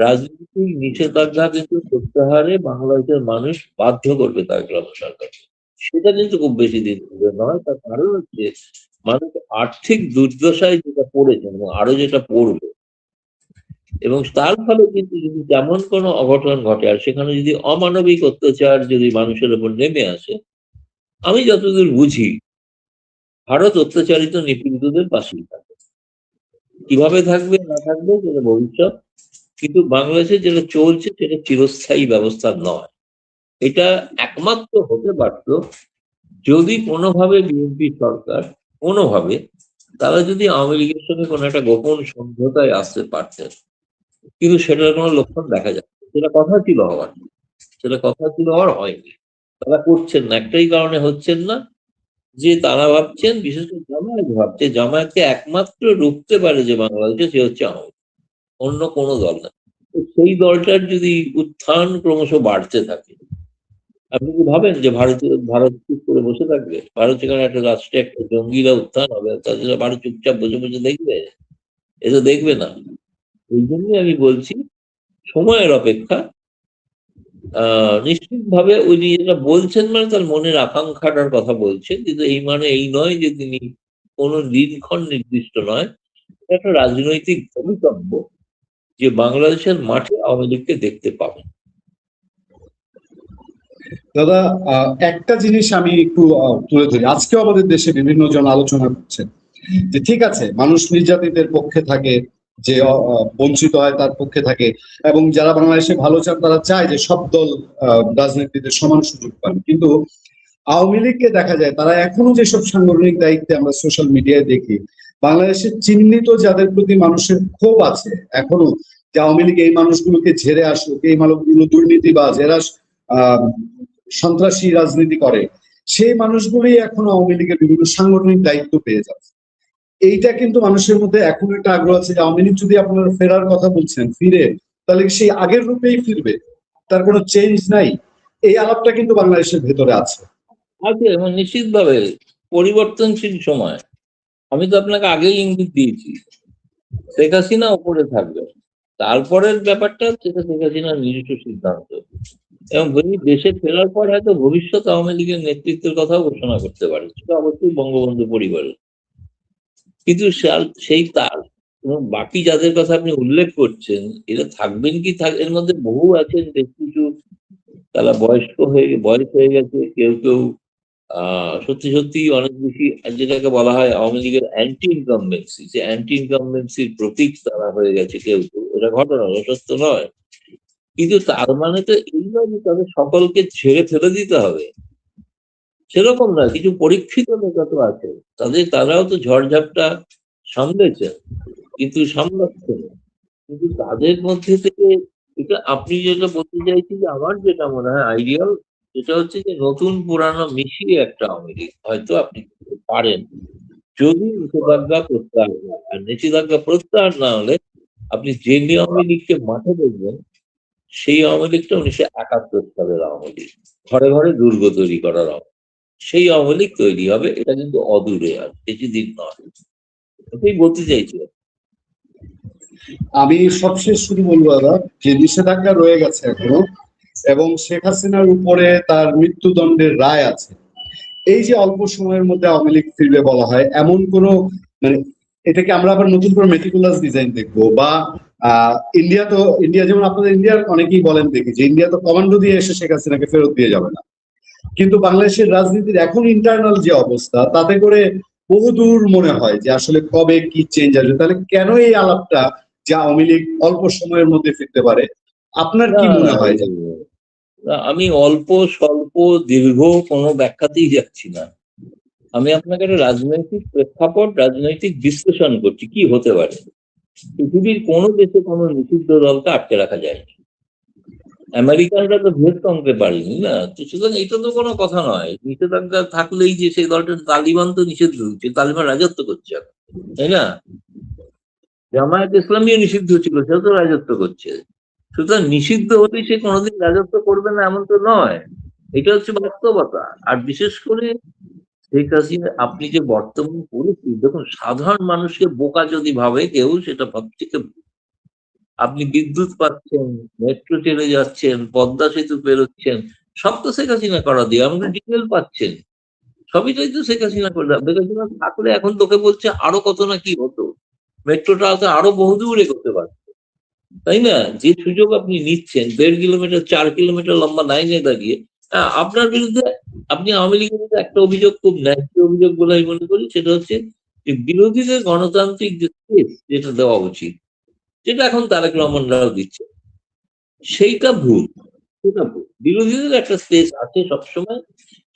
রাজনৈতিক নিষেধাজ্ঞা কিন্তু প্রত্যাহারে বাংলাদেশের মানুষ বাধ্য করবে তারেক রহমান সরকারকে। সেটা কিন্তু খুব বেশি দিন ধরে নয়। তার কারণ হচ্ছে মানুষ আর্থিক দুর্দশায় যেটা পড়েছে এবং আরো যেটা পড়বে, এবং তার ফলে কিন্তু যদি তেমন কোনো অঘটন ঘটে আর সেখানে যদি অমানবিক অত্যাচার যদি মানুষের উপর নেমে আসে, আমি যতদূর বুঝি ভারত অত্যাচারিত নিপীড়িতদের পাশেই থাকবে। কিভাবে থাকবে না থাকবে সেটা ভবিষ্যৎ, কিন্তু বাংলাদেশে যেটা চলছে সেটা চিরস্থায়ী ব্যবস্থা নয়। এটা একমাত্র হতে পারত যদি কোনোভাবে বিএনপি সরকার কোনোভাবে তারা যদি আওয়ামী লীগের সঙ্গে কোনো একটা গোপন সমঝোতায় আসতে পারতেন, কিন্তু সেটার কোনো লক্ষণ দেখা যাচ্ছে। সেটা কথা ছিল হওয়ার, সেটা কথা ছিল হওয়ার, হয়নি। তারা করছেন না, একটাই কারণে হচ্ছেন না, যে তারা ভাবছেন, বিশেষ করে জামায়াত ভাবছে জামায়াতকে একমাত্র রুখতে পারে যে বাংলাদেশে, সে হচ্ছে আওয়ামী লীগ, অন্য কোনো দল না। তো সেই দলটার যদি উত্থান ক্রমশ বাড়তে থাকে, আপনি কি ভাবেন যে ভারত চুপ করে বসে থাকবে? ভারত সেখানে একটা রাষ্ট্রে একটা জঙ্গিরা উত্থান হবে, তাদের ভারত চুপচাপ বসে বসে দেখবে? এ তো দেখবে না। এই জন্যই আমি বলছি সময়ের অপেক্ষা। নিশ্চিতভাবে উনি যেটা বলছেন মানে তার মনের আকাঙ্ক্ষাটার কথা বলছেন, কিন্তু এই মানে এই নয় যে তিনি কোনো দিনক্ষণ নির্দিষ্ট নয়, এটা একটা রাজনৈতিক ভবিতব্য যে বাংলাদেশের মাঠে আওয়ামী লীগকে দেখতে পাবেন। দাদা, একটা জিনিস আমি একটু তুলে ধরি। আজকেও আমাদের দেশে বিভিন্ন জন আলোচনা করছেন যে ঠিক আছে, মানুষ নির্যাতিতের পক্ষে থাকে, যে বঞ্চিত হয় তার পক্ষে থাকে, এবং যারা বাংলাদেশে ভালো চান তারা চায় যে সব দল রাজনীতিতে সমান সুযোগ পান। কিন্তু আওয়ামী লীগকে দেখা যায় তারা এখনো যেসব সাংগঠনিক দায়িত্বে আমরা সোশ্যাল মিডিয়ায় দেখি, বাংলাদেশের চিহ্নিত যাদের প্রতি মানুষের ক্ষোভ আছে এখনো, যে আওয়ামী লীগ এই মানুষগুলোকে ঝেড়ে আসুক, এই মানুষগুলো দুর্নীতিবাজ, এরা সন্ত্রাসী রাজনীতি করে, সেই মানুষগুলোই এখন আওয়ামী লীগের বিভিন্ন সাংগঠনিক দায়িত্ব পেয়ে যাচ্ছে। এইটা কিন্তু মানুষের মধ্যে এখন একটা আগ্রহ আছে যে আওয়ামী লীগ যদি আপনারা ফেরার কথা বলছেন, ফিরে তাহলে সেই আগের রূপেই ফিরবে, তার কোনো চেঞ্জ নাই। এই আলাপটা কিন্তু বাংলাদেশের ভেতরে আছে। আছে, এবং নিশ্চিতভাবে পরিবর্তনশীল সময়। আমি তো আপনাকে আগেই ইঙ্গিত দিয়েছি, শেখ হাসিনা উপরে থাকবে, তারপরের ব্যাপারটা সেটা শেখ হাসিনার নিজস্ব সিদ্ধান্ত, এবং উনি দেশে ফেরার পর হয়তো ভবিষ্যৎ আওয়ামী লীগের নেতৃত্বের কথাও ঘোষণা করতে পারে, সেটা অবশ্যই বঙ্গবন্ধু পরিবারের। কিন্তু সেই তার এবং বাকি যাদের কথা আপনি উল্লেখ করছেন, এরা থাকবেন কি এর মধ্যে বহু আছেন বেশ কিছু, তারা বয়স হয়ে গেছে, কেউ কেউ সত্যি সত্যি অনেক বেশি, যেটাকে বলা হয় আওয়ামী লীগের অ্যান্টি ইনকামবেন্সি, যে অ্যান্টি ইনকামবেন্সির প্রতীক তারা হয়ে গেছে কেউ কেউ। এটা ঘটনা, সত্য নয়, কিন্তু তার মানে তো এই নয় যে তাদের সকলকে ছেড়ে ফেলে দিতে হবে, সেরকম না। কিছু পরীক্ষিত নেতা তো আছে, তারাও তো ঝড়ঝাপটা সামলেছেন, কিন্তু সামলাচ্ছেন। কিন্তু তাদের মধ্যে থেকে এটা আপনি যেটা বলতে চাইছি, যে আমার যেটা মনে হয় আইডিয়াল, সেটা হচ্ছে যে নতুন পুরানো মিশিয়ে একটা আওয়ামী লীগ হয়তো আপনি করতে পারেন, যদি নিষেধাজ্ঞা প্রত্যাহার হয়। আর নিষেধাজ্ঞা প্রত্যাহার না হলে আপনি যে আওয়ামী লীগকে মাঠে দেখবেন, সেই আওয়ামী লীগটা 1971 সালের আওয়ামী লীগ, ঘরে ঘরে দুর্গ তৈরি করার সেই আওয়ামী লীগ তৈরি হবে। এটা কিন্তু অদূরে, আর বেশি দিন নয়। এটাই বলতে চাইছি। আমি সবশেষ শুধু বলবো দাদা, যে নিষেধাজ্ঞা রয়ে গেছে এখনো, এবং শেখ হাসিনার উপরে তার মৃত্যুদণ্ডের রায় আছে। এই যে অল্প সময়ের মধ্যে আওয়ামী লীগ ফিরবে বলা হয়, এমন কোন মানে এটাকে আমরা আবার নতুন করে মেটিকুলাস ডিজাইন দেখবো, বা ইন্ডিয়া যেমন আপনাদের ইন্ডিয়ার অনেকেই বলেন দেখি যে ইন্ডিয়া তো কমান্ডো দিয়ে এসে শেখ হাসিনাকে ফেরত দিয়ে যাবে না, কিন্তু বাংলাদেশের রাজনীতির এখন ইন্টারনাল যে অবস্থা, তাতে করে বহুদূর মনে হয় যে আসলে কবে কি চেঞ্জ আসবে। তাহলে কেন এই আলাপটা যে আওয়ামী লীগ অল্প সময়ের মধ্যে ফিরতে পারে? আপনার কি মনে হয়? আমি অল্প স্বল্প দীর্ঘ কোনো ব্যাখ্যাতেই যাচ্ছি না। আমি আপনাকে একটা রাজনৈতিক প্রেক্ষাপট, রাজনৈতিক বিশ্লেষণ করছি কি হতে পারে। পৃথিবীর কোনো দেশে কোনো নিষিদ্ধ দলকে আটকে রাখা যায়নি, আমেরিকানরা তো ভিয়েতকংকে পারেনি না, তো সুতরাং এটা তো কোনো কথা নয়। নিষেধাজ্ঞা থাকলেই যে সেই দলটা, তালিবান তো নিষিদ্ধ হচ্ছে, তালিবান রাজত্ব করছে এখন, তাই না? জামায়াত ইসলামীও নিষিদ্ধ ছিল, সেও তো রাজত্ব করছে। সুতরাং নিষিদ্ধ হলেই সে কোনোদিন রাজত্ব করবে না এমন তো নয়। এটা হচ্ছে বাস্তবতা। আর বিশেষ করে শেখ হাসিনা, আপনি যে বর্তমান পরিস্থিতি দেখুন, সাধারণ মানুষকে বোকা যদি ভাবে কেউ, সেটা ভাবছে কে। আপনি বিদ্যুৎ পাচ্ছেন, মেট্রো চলে যাচ্ছেন, পদ্মা সেতু পেরোচ্ছেন, সব তো শেখ হাসিনা করা দিয়ে। আমাকে ডিটেল পাচ্ছেন, সবইটাই তো শেখ হাসিনা করে। শেখ হাসিনা থাকলে এখন তোকে বলছে আরো কত না কি হতো, মেট্রোটা হয়তো আরো বহুদূর এগোতে পারত, তাই না? যে সুযোগ আপনি নিচ্ছেন, 1.5 কিলোমিটার 4 কিলোমিটার লম্বা লাইনে দাঁড়িয়ে আপনার বিরুদ্ধে, আপনি আওয়ামী লীগের বিরুদ্ধে একটা অভিযোগ, খুব ন্যায্য অভিযোগ বলে আমি মনে করি, সেটা হচ্ছে যে বিরোধীদের গণতান্ত্রিক যে স্পেস যেটা দেওয়া উচিত, যেটা এখন তারেক রহমানরাও দিচ্ছে, সেইটা ভুল। সেটা ভুল। বিরোধীদের একটা স্পেস আছে সবসময়,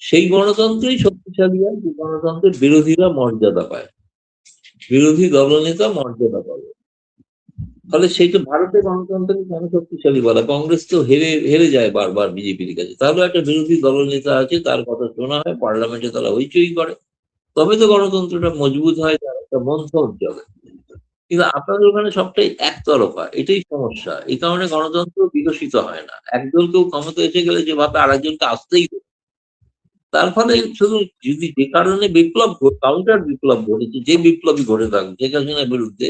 সেই গণতন্ত্রই শক্তিশালী হয় যে গণতন্ত্রের বিরোধীরা মর্যাদা পায়, বিরোধী দলনেতা মর্যাদা পাবে। ফলে সেইটা ভারতের গণতন্ত্রকে কেন শক্তিশালী বলা? কংগ্রেস তো হেরে হেরে যায় বারবার বিজেপির কাছে, তাহলে একটা বিরোধী দলনেতা আছে, তার কথা শোনা হয়, পার্লামেন্টে তারা হইচই করে, তবে তো গণতন্ত্রটা মজবুত হয়, তার একটা মন্থর চলে। কিন্তু আপনাদের ওখানে সবটাই একতরফা, এটাই সমস্যা। এই কারণে গণতন্ত্র বিকশিত হয় না। একদল কেউ ক্ষমতা এসে গেলে যে ভাবে আরেকজনকে আসতেই হবে, তার ফলে শুধু যদি যে কারণে বিপ্লব, কাউন্টার বিপ্লব ঘটেছে, যে বিপ্লবই ঘটে থাকুক শেখ হাসিনার বিরুদ্ধে,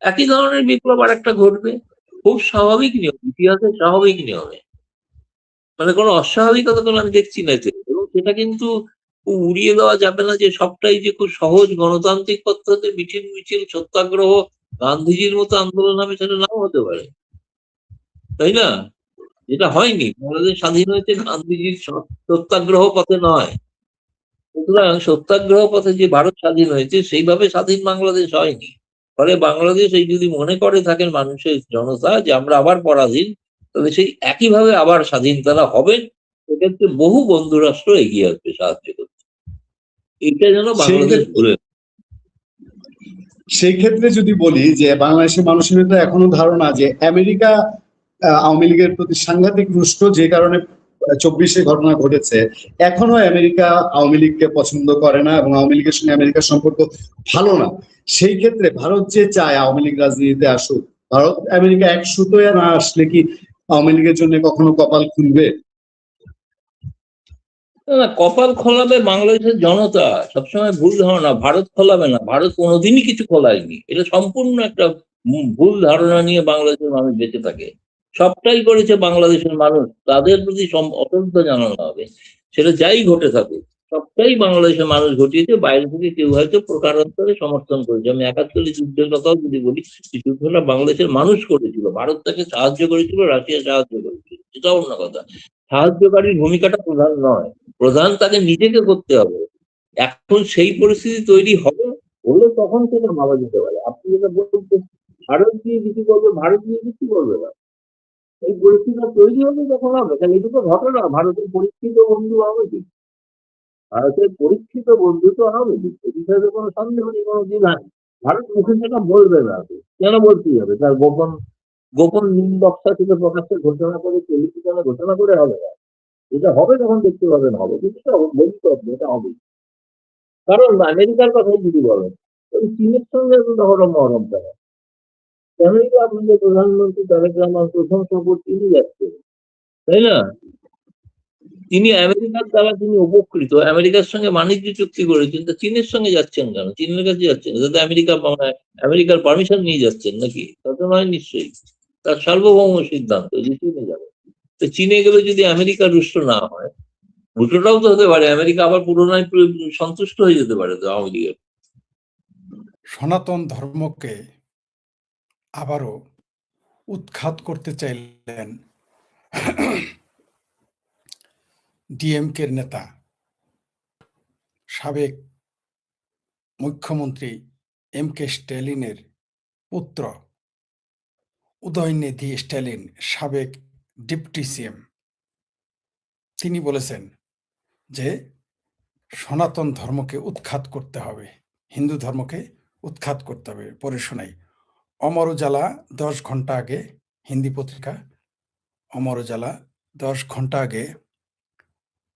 একই ধরনের বিপ্লব আর একটা ঘটবে। খুব স্বাভাবিক নিয়ম, ইতিহাসের স্বাভাবিক নিয়মে, মানে কোনো অস্বাভাবিকতা তো আমি দেখছি না এতে। এবং সেটা কিন্তু উড়িয়ে দেওয়া যাবে না যে সবটাই যে খুব সহজ গণতান্ত্রিক পদ্ধতিতে মিছিল মিছিল সত্যাগ্রহ, গান্ধীজির মতো আন্দোলন হবে, সেটা নাও হতে পারে, তাই না? যেটা হয়নি, বাংলাদেশ স্বাধীন হয়েছে গান্ধীজির সত্যাগ্রহ পথে নয়। সুতরাং সত্যাগ্রহ পথে যে ভারত স্বাধীন হয়েছে, সেইভাবে স্বাধীন বাংলাদেশ হয়নি। ফলে বাংলাদেশ এই যদি মনে করে থাকেন মানুষের জনতা যে আমরা আবার পরাধীন, তবে সেই একইভাবে আবার স্বাধীন তারা হবেন। সেক্ষেত্রে বহু বন্ধু রাষ্ট্র এগিয়ে আসবে সাহায্য করতে। এটা যেন সেই বাংলাদেশ ক্ষেত্রে ভুলে। সেই ক্ষেত্রে যদি বলি যে বাংলাদেশের মানুষের ভিতরে এখনো ধারণা যে আমেরিকা আওয়ামী লীগের প্রতি সাংঘাতিক রুষ্ট, যে কারণে 24-এ ঘটনা ঘটেছে। এখনো আমেরিকা আওয়ামী লীগকে পছন্দ করে না এবং আওয়ামী লীগের সঙ্গে আমেরিকার সম্পর্ক ভালো না। সেই ক্ষেত্রে ভারত যে চায় আওয়ামী লীগ রাজনীতিতে আসুক, ভারত আমেরিকা এক সুতোয় না আসলে কি আওয়ামী লীগের জন্য কখনো কপাল খুলবে? না, কপাল খোলাবে বাংলাদেশের জনতা। সবসময় ভুল ধারণা, ভারত খোলাবে না। ভারত কোনোদিনই কিছু খোলায়নি, এটা সম্পূর্ণ একটা ভুল ধারণা নিয়ে বাংলাদেশের মানুষ বেঁচে থাকে। সবটাই করেছে বাংলাদেশের মানুষ, তাদের প্রতি অশ্রদ্ধা জানানো হবে, সেটা যাই ঘটে থাকুক। সবটাই বাংলাদেশের মানুষ ঘটিয়েছে, বাইরে থেকে কেউ হয়তো প্রকারান্তরে সমর্থন করেছে। আমি 71 যুদ্ধের কথাও যদি বলি, এই যুদ্ধটা বাংলাদেশের মানুষ করেছিল, ভারত তাকে সাহায্য করেছিল, রাশিয়া সাহায্য করেছিল, সেটা অন্য কথা। সাহায্যকারীর ভূমিকাটা প্রধান নয়, প্রধান তাকে নিজেকে করতে হবে। এখন সেই পরিস্থিতি তৈরি হবে, হলে তখন সেটা ভাবা যেতে পারে। আপনি যেটা বলছেন ভারত দিয়ে কিছু করবে, ভারত দিয়ে কিছু করবে না, এই পরিস্থিতিটা তৈরি হবে যখন হবে। তাহলে এটুকু ঘটনা, ভারতের পরীক্ষিত বন্ধু আওয়ামী লীগ, ভারতের পরীক্ষিত বন্ধু তো আওয়ামী লীগ, এ বিষয়ে তো কোনো সন্দেহ নেই, কোনো দ্বিধা নেই। ভারত মুখে সেটা বলবে না, কেন বলতেই হবে? তার গোপন গোপন নিম্বক্সা থেকে প্রকাশ্যে ঘোষণা করে, টেলিভিশনে ঘোষণা করে হবে না। এটা হবে যখন দেখতে পাবেন হবে, কিন্তু এটা বলতে হবে, এটা হবে। কারণ আমেরিকার কথাই যদি বলেন, ওই চীনের সঙ্গে এত দহরম মহরম কেন? কেনই বা আপনাদের প্রধানমন্ত্রী তারেক রহমান প্রথম সফর তিনি যাচ্ছেন, তাই না? তিনি আমেরিকার দ্বারা তিনি উপকৃত, আমেরিকার সঙ্গে বাণিজ্য চুক্তি করেছেন, তা চীনের সঙ্গে যাচ্ছেন কেন? চীনের কাছে যাচ্ছেন যাতে আমেরিকা, আমেরিকার পারমিশন নিয়ে যাচ্ছেন নাকি? তা তো নয় নিশ্চয়ই। তার সার্বভৌম সিদ্ধান্ত যে চীনে যাবে। তো চীনে গেলে যদি আমেরিকা রুষ্ট না হয়, উল্টোটাও তো হতে পারে, আমেরিকা আবার পুনরায় সন্তুষ্ট হয়ে যেতে পারে তো আওয়ামী লীগের। সনাতন ধর্মকে আবারও উৎখাত করতে চাইলেন ডিএমকের নেতা, সাবেক মুখ্যমন্ত্রী এম.কে. স্ট্যালিনের পুত্র উদয়নিধি স্ট্যালিন, সাবেক ডেপুটি সিএম। তিনি বলেছেন যে সনাতন ধর্মকে উৎখাত করতে হবে, হিন্দু ধর্মকে উৎখাত করতে হবে। পরে শোনাই। অমর উজালা 10 ঘন্টা আগে, হিন্দি পত্রিকা অমর উজালা 10 ঘন্টা আগে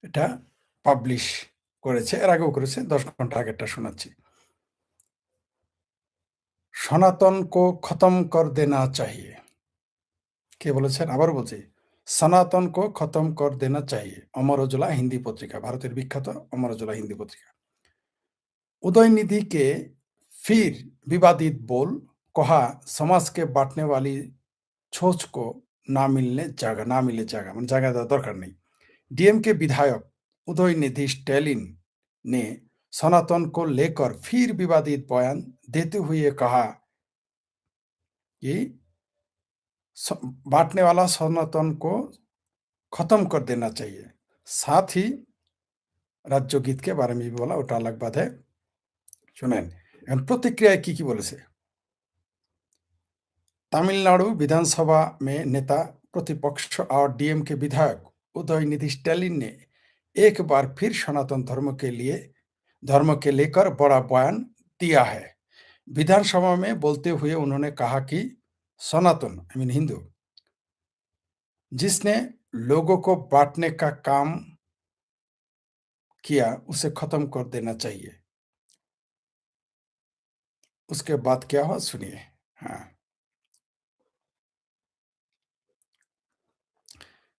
এটা পাবলিশ করেছে, এর আগেও করেছে, 10 ঘন্টা আগেরটা শোনাচ্ছি। সনাতন কো খতম কর দেনা চাহিয়ে। কে বলেছেন? আবারও বলছি, সনাতন কো খতম কর দেনা চাহিয়ে। অমর উজালা হিন্দি পত্রিকা, ভারতের বিখ্যাত অমর উজালা হিন্দি पत्रिका। उदयनिधि के फिर विवादित बोल, कहा समाज के बांटने वाली सोच को ना मिले जगह মানে জায়গা দেওয়ার দরকার নেই। डीएमके विधायक उदयनिधि स्टैलिन ने सनातन को लेकर फिर विवादित बयान देते हुए कहा कि बांटने वाला सनातन को खत्म कर देना चाहिए। साथ ही राज्य गीत के बारे में भी बोला, ওটা अलग बात है। শুনেন, এখন প্রতিক্রিয়ায় কি বলেছে। तमिलनाडु विधानसभा में नेता प्रतिपक्ष और डीएमके विधायक उदयनिधि स्टैलिन ने एक बार फिर सनातन धर्म के लेकर बड़ा बयान दिया है। विधानसभा में बोलते हुए उन्होंने कहा कि सनातन आई मीन हिंदू जिसने लोगों को बांटने का काम किया उसे खत्म कर देना चाहिए। उसके बाद क्या हुआ सुनिए। हाँ,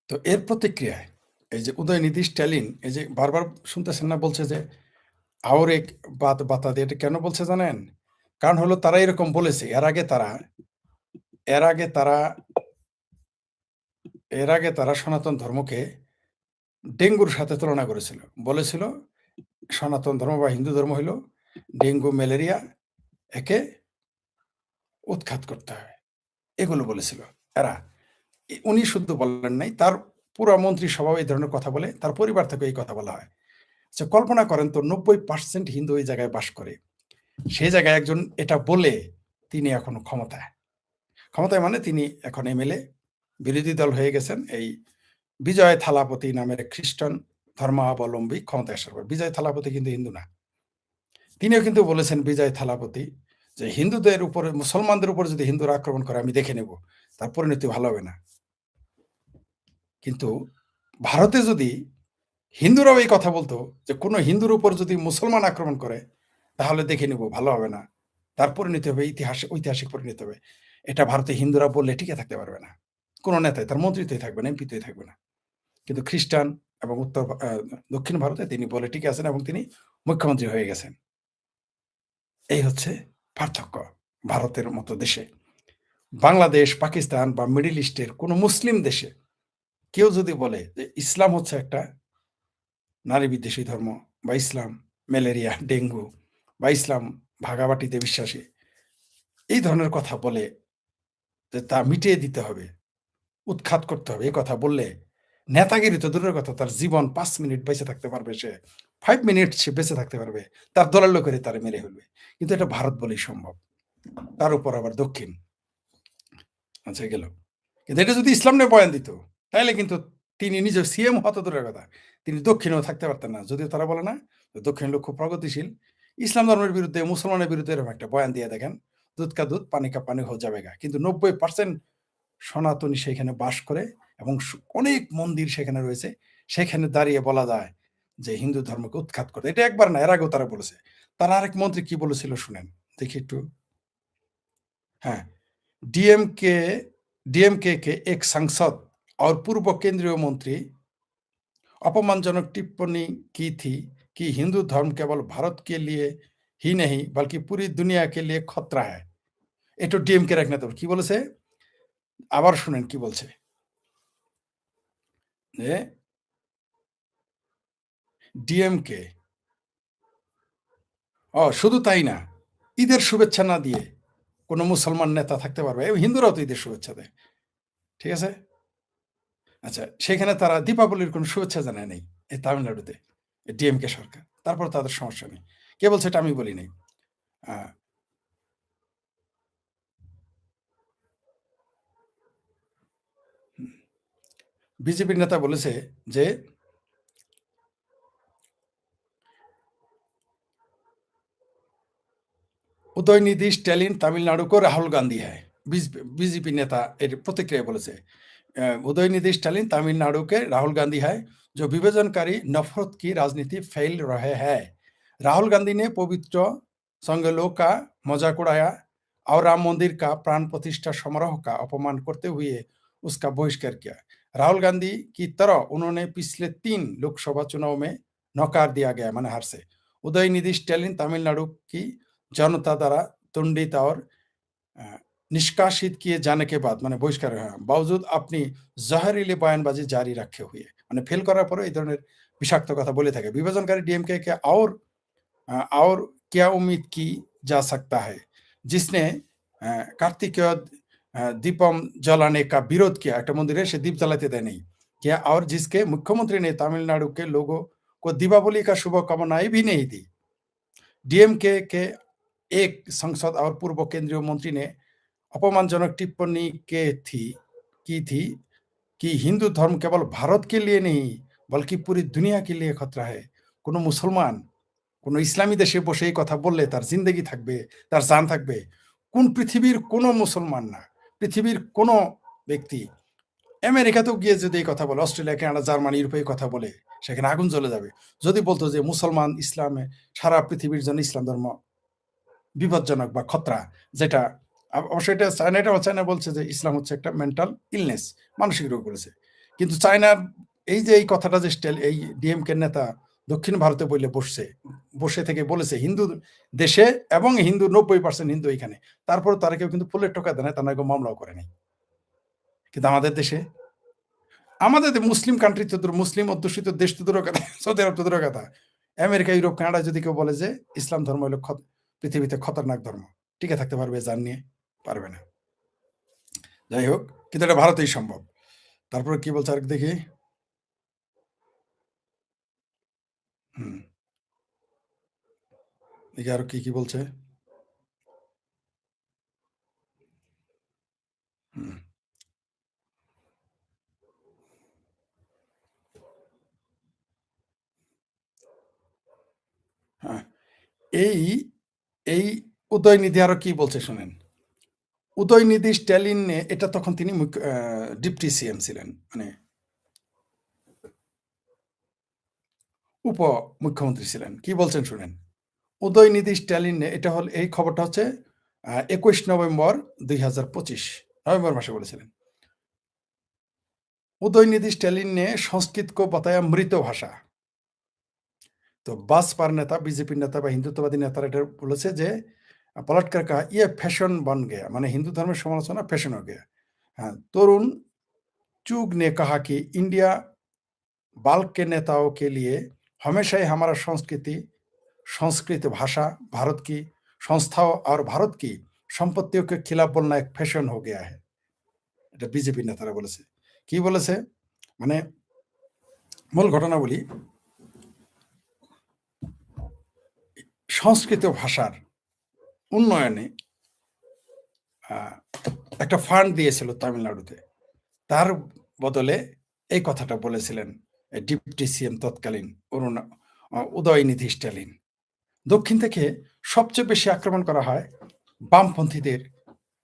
তো এর প্রতিক্রিয়ায় এই যে উদয়নিধি স্ট্যালিন এই যে বারবার শুনতেছেন না, বলছে যে আর এক বাত বাতা দিয়ে, এটা কেন বলছে জানেন? কারণ হলো তারা এরকম বলেছে এর আগে তারা সনাতন ধর্মকে ডেঙ্গুর সাথে তুলনা করেছিল। বলেছিল সনাতন ধর্ম বা হিন্দু ধর্ম হলো ডেঙ্গু, ম্যালেরিয়া, একে উৎখাত করতে হবে, এগুলো বলেছিল এরা। উনি শুধু বলেন নাই, তার পুরো মন্ত্রিসভাও এই ধরনের কথা বলে, তার পরিবার থেকে এই কথা বলা হয়। আচ্ছা, কল্পনা করেন তো 90% হিন্দু ওই জায়গায় বাস করে, সেই জায়গায় একজন এটা বলে তিনি এখনো ক্ষমতায় মানে তিনি এখন এমএলএ, বিরোধী দল হয়ে গেছেন। এই বিজয় থালাপতি নামের খ্রিস্টান ধর্মাবলম্বী ক্ষমতায় আসার পর, বিজয় থালাপতি কিন্তু হিন্দু না, তিনিও কিন্তু বলেছেন বিজয় থালাপতি যে হিন্দুদের উপরে, মুসলমানদের উপর যদি হিন্দুরা আক্রমণ করে আমি দেখে নেব, তার পরিণতি ভালো হবে না। কিন্তু ভারতে যদি হিন্দুরাও এই কথা বলতো যে কোনো হিন্দুর উপর যদি মুসলমান আক্রমণ করে তাহলে দেখে নেব, ভালো হবে না, তার পরিণতি হবে ঐতিহাসিক পরিণতি হবে, এটা ভারতে হিন্দুরা বললে টিকে থাকতে পারবে না, কোনো নেতাই, তার মন্ত্রীতেই থাকবে না, এমপিতেই থাকবে না। কিন্তু খ্রিস্টান এবং দক্ষিণ ভারতে তিনি বলে টিকে আছেন এবং তিনি মুখ্যমন্ত্রী হয়ে গেছেন। এই হচ্ছে পার্থক্য ভারতের মতো দেশে। বাংলাদেশ, পাকিস্তান বা মিডল ইস্টের কোনো মুসলিম দেশে কেউ যদি বলে যে ইসলাম হচ্ছে একটা নারী বিদ্বেষী ধর্ম, বা ইসলাম ম্যালেরিয়া, ডেঙ্গু, বা ইসলাম ভাগাবাটিতে বিশ্বাসী, এই ধরনের কথা বলে যে তা মিটিয়ে দিতে হবে, উৎখাত করতে হবে, এই কথা বললে নেতাগিরি তো দূরের কথা, তার জীবন 5 মিনিট বেঁচে থাকতে পারবে, সে 5 মিনিট সে বেঁচে থাকতে পারবে, তার দলাল করে তারা মেরে ফেলবে। কিন্তু এটা ভারত বলেই সম্ভব, তার উপর আবার দক্ষিণ। আচ্ছা, গেল। কিন্তু এটা যদি ইসলাম নিয়ে বয়ান দিত তাহলে কিন্তু তিনি নিজে সিএম হতো দূরের কথা, তিনি দক্ষিণেও থাকতে পারতেন না। যদিও তারা বলে না দক্ষিণ লোক খুব প্রগতিশীল, ইসলাম ধর্মের বিরুদ্ধে, মুসলমানের বিরুদ্ধে এরকম একটা বয়ান দিয়ে দেখেন, দুধ কা দুধ পানি কা পানি হয়ে যাবে গা। কিন্তু 90% সনাতনী সেখানে বাস করে এবং অনেক মন্দির সেখানে রয়েছে, সেখানে দাঁড়িয়ে বলা যায় যে হিন্দু ধর্মকে উৎখাত করতে। এটা একবার না, এর আগেও তারা বলেছে। তার আরেক মন্ত্রী কি বলেছিল শুনেন, দেখি একটু। হ্যাঁ, डीएमके के एक सांसद और पूर्व केंद्रीय मंत्री अपमानजनक टिप्पणी की थी कि हिंदू धर्म केवल भारत के लिए ही नहीं बल्कि पूरी दुनिया के लिए खतरा है। এটা ডিএমকে এক নেতা কি বলেছে, আবার শুনেন কি বলছে। যে ডিএমকে শুধু তাই না, ঈদের শুভেচ্ছা না দিয়ে কোনো মুসলমান নেতা থাকতে পারবে, হিন্দুরাও তো ঈদের শুভেচ্ছা দেয়, ঠিক আছে। আচ্ছা, সেখানে তারা দীপাবলির কোনো শুভেচ্ছা জানায় নেই এই তামিলনাড়ুতে ডিএমকে সরকার, তারপর তাদের সমস্যা নেই। কে বলছে এটা আমি বলি নাই। বিজেপির নেতা বলেছে যে उदयनिधि स्टैलिन तमिलनाडु को राहुल गांधी है। बीजेपी नेता এর প্রতিক্রিয়া বলেছে उदयनिधि स्टैलिन तमिलनाडु के राहुल गांधी है जो विभाजनकारी नफरत की राजनीति फैल रहे हैं। राहुल गांधी ने पवित्र संगलों का मजाक उड़ाया और राम मंदिर का प्राण प्रतिष्ठा समारोह का अपमान करते हुए उसका बहिष्कार किया। राहुल गांधी की तरह उन्होंने पिछले 3 लोकसभा चुनाव में नकार दिया गया, माने हार से। उदयनिधि स्टैलिन तमिलनाडु की जनता द्वारा दंडित और निष्कासित किए जाने के बाद माने बहिष्कार बावजूद अपनी जहरीली बयानबाजी जारी रखे हुए माने फेल करार पर এই ধরনের বিষাক্ত কথা বলে থাকে। विभाजनकारी डीएमके के और क्या उम्मीद की जा सकता है, जिसने कार्तिकेय दीपम जलाने का विरोध किया, एक मंदिर है से दीप जलाते दें नहीं किया, और जिसके मुख्यमंत्री ने तमिलनाडु के लोगों को दीपावली का शुभकामनाएं भी नहीं दी। डीएमके के एक सांसद और पूर्व केंद्रीय मंत्री ने अपमानजनक टिप्पणी की थी कि हिंदू धर्म केवल भारत के लिए नहीं बल्कि पूरी दुनिया के लिए खतरा है। কোনো মুসলমান কোনো ইসলামী দেশে বসে এই কথা বললে তার জিন্দেগি থাকবে, তার জান থাকবে। কোন পৃথিবীর কোনো মুসলমান না, পৃথিবীর কোনো ব্যক্তি আমেরিকাতেও গিয়ে যদি এই কথা বলে, অস্ট্রেলিয়া, কানাডা, জার্মানি, ইউরোপে এই কথা বলে, সেখানে আগুন জ্বলে যাবে। যদি বলতো যে মুসলমান ইসলামে সারা পৃথিবীর জন্য ইসলাম ধর্ম বিপজ্জনক বা খতরা, যেটা অবশ্যই এটা চায়না বলছে যে ইসলাম হচ্ছে একটা মেন্টাল ইলনেস, মানসিক রোগ বলেছে। কিন্তু চায়নার এই যে এই কথাটা যে এই ডিএমকে নেতা দক্ষিণ ভারতে বসে থেকে বলেছে হিন্দু দেশে এবং হিন্দু 90% হিন্দু এখানে, তারপর তারা কেউ কিন্তু ফুলের টোকা দেয় না, তারা কেউ মামলাও করে নাই। কিন্তু আমাদের দেশে, আমাদের মুসলিম কান্ট্রি তো দূর, মুসলিম অধ্যুষিত দেশ তো দূরের কথা, সৌদি আরব তো দূরের কথা, আমেরিকা, ইউরোপ, কানাডা যদি কেউ বলে যে ইসলাম ধর্ম হলো পৃথিবীতে খতরনাক ধর্ম, টিকে থাকতে পারবে? জান নিয়ে পারবে না। যাই হোক, কিন্তু এটা ভারতেই সম্ভব। তারপরে কি বলছে আরেক দেখি। দেখি আরো কি বলছে। হ্যাঁ, এই উদয়নিধি আরো কি বলছে শুনেন। উদয়নিধি স্ট্যালিন, এটা তখন তিনি ডিপটি সিএম ছিলেন, মানে উপ মুখ্যমন্ত্রী ছিলেন। কি বলছেন শুনেন। উদয়নিধি স্ট্যালিন, এটা হল, এই খবরটা হচ্ছে 21 নভেম্বর 2025 नवंबर मासे বলেছিলেন। उदयनिधि स्टैलिन ने संस्कृत को बताया मृत भाषा। तो बसपा नेता, बीजेपी नेता বা হিন্দুত্ববাদী নেতারা এটা বলেছে যে पलट कर कहा ये फैशन बन गया, माने हिंदू धर्म में समालोचना फैशन हो गया। हाँ, तरुण चुग ने कहा कि इंडिया बाल्क के नेताओं के लिए हमेशा ही हमारा संस्कृत भाषा, भारत की संस्थाओं और भारत की संपत्तियों के खिलाफ बोलना एक फैशन हो गया है। এটা বিজেপি নেতারা বলেছে। কি বলেছে মানে মূল ঘটনা বলি। সংস্কৃত ভাষার উন্নয়নে একটা ফান্ড দিয়েছিল তামিলনাড়ুতে, তার বদলে এই কথাটা বলেছিলেন ডিপটি সিএম তৎকালীন উদয়নিধি স্ট্যালিন। দক্ষিণ থেকে সবচেয়ে বেশি আক্রমণ করা হয়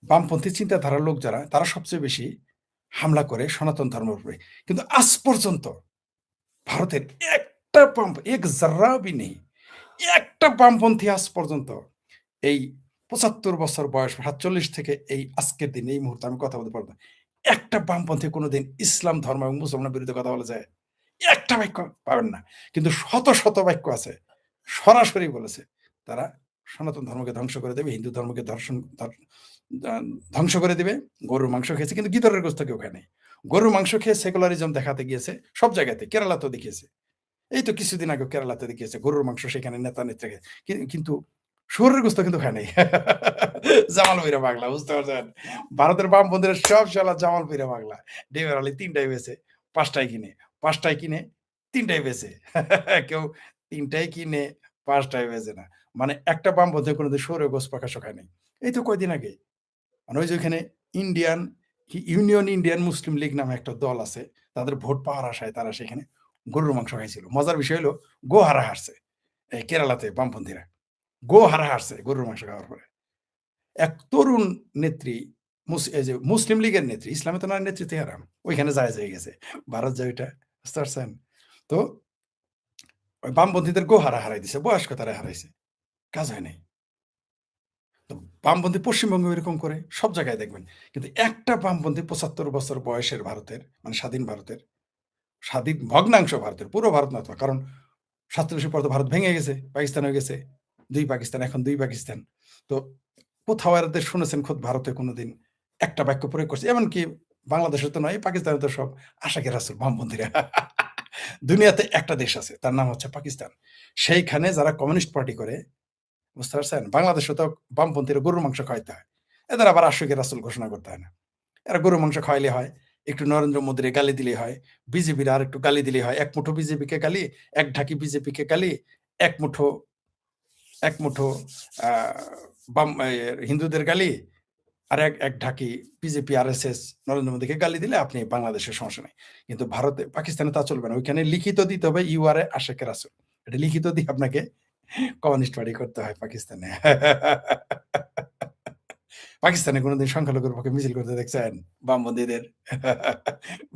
বামপন্থী চিন্তাধারার লোক যারা, তারা সবচেয়ে বেশি হামলা করে সনাতন ধর্মের উপরে। কিন্তু আজ পর্যন্ত ভারতের একটা এক জাররা বি নেই, একটা বামপন্থী আজ পর্যন্ত এই 75 বছর বয়স, 47 থেকে এই আজকের দিন, এই মুহূর্তে আমি কথা বলতে পারবো, একটা বামপন্থী কোনোদিন ইসলাম ধর্ম এবং মুসলমানের বিরুদ্ধে কথা বলা যায়? একটা বাক্য পাবেন না। কিন্তু শত শত বাক্য আছে সরাসরি বলেছে তারা সনাতন ধর্মকে ধ্বংস করে দেবে, হিন্দু ধর্মকে ধ্বংস করে দেবে। গরুর মাংস খেয়েছে, কিন্তু গিদরের গোস্ত কেউ খায় নাই। গরুর মাংস খেয়ে সেকুলারিজম দেখাতে গিয়েছে সব জায়গাতে, কেরালাতেও দেখিয়েছে। এই তো কিছুদিন আগে কেরালাতে দেখিয়েছে গরুর মাংস, সেখানে নেতা নেত্রীকে, কিন্তু শুয়োরের গোস্ত কিন্তু খায় নাই। জামাল পীরা পাগলা, বুঝতে পারছেন? ভারতের বামপন্থীরা সব শালা জামাল পীরা পাগলা। ডেমের আলী 3টাই বেছে, 5টাই কিনে, 5টাই কিনে 3টাই বেছে। কেউ 3টাই কিনে 5টাই বেছে না। মানে একটা বামপন্থী কোনোদিন শুয়োরের গোস্ত প্রকাশ খায় নাই। এই তো কয়দিন আগে, মানে ওই যে ওইখানে ইউনিয়ন ইন্ডিয়ান মুসলিম লীগ নামে একটা দল আছে, তাদের ভোট পাওয়ার আশায় তারা সেখানে গরুর মাংস খাইছিল। মজার বিষয় হলো গো হারা হারছে এই কেরালাতে বামপন্থীরা, গো হারা হারছে গরুর মাংস খাওয়ার পরে। এক তরুণ নেত্রী, মুসলিম লীগের নেত্রী, ইসলামে তো নারী নেতৃত্বে হারাম, ওইখানে যায় গেছে, ভারত যায় ওইটা, বুঝতে পারছেন? তো ওই বামপন্থীদের গো হারাই দিছে, বয়স্ক তারা হারাইছে, কাজ হয় নাই। তো বামপন্থী পশ্চিমবঙ্গে এরকম করে সব জায়গায় দেখবেন, কিন্তু একটা বামপন্থী 75 বছর বয়সের ভারতের, মানে স্বাধীন ভারতের, স্বাধীন ভগ্নাংশ ভারতের, পুরো ভারত না তো, কারণ 47 পর তো ভারত ভেঙে গেছে, পাকিস্তান হয়ে গেছে, 2 পাকিস্তান, এখন 2 পাকিস্তান। তো কোথাও আর এদের শুনেছেন খোদ ভারতে কোনোদিন একটা বাক্য প্রয়োগ করছে? এমনকি বাংলাদেশে তো নয়, পাকিস্তানে তো সব আশাকে রাসূল বামপন্থীরা। দুনিয়াতে একটা দেশ আছে, তার নাম হচ্ছে পাকিস্তান। সেইখানে যারা কমিউনিস্ট পার্টি করে, বুঝতে পারছেন? বাংলাদেশে তো বামপন্থীরা গরুর মাংস খাওয়াইতে হয়। এদের আবার আশিকের রাসূল ঘোষণা করতে হয় না। এরা গরুর মাংস খাওয়াইলে হয়, একটু নরেন্দ্র মোদীরে গালি দিলেই হয়, বিজেপির আর একটু গালি দিলেই হয়। এক মুঠো বিজেপিকে গালি, এক ঢাকি বিজেপিকে গালি, এক মুঠো এক মুঠো আ বাম হিন্দুদের গালি, আর এক ঢাকি বিজেপি, আরএসএস, নরেন্দ্র মোদীকে গালি দিলে আপনি বাংলাদেশের সমস্যা নাই। কিন্তু ভারতে, পাকিস্তানে তা চলবে না। ওইখানে লিখিত দিতে হবে ইউ আর এ আশিকে রাসূল। এটা লিখিত দিয়ে আপনাকে কমিউনিস্ট পার্টি করতে হয় পাকিস্তানে। পাকিস্তানে কোনদিন সংখ্যালঘুর পক্ষে মিছিল করতে দেখছেন বামপন্থীদের?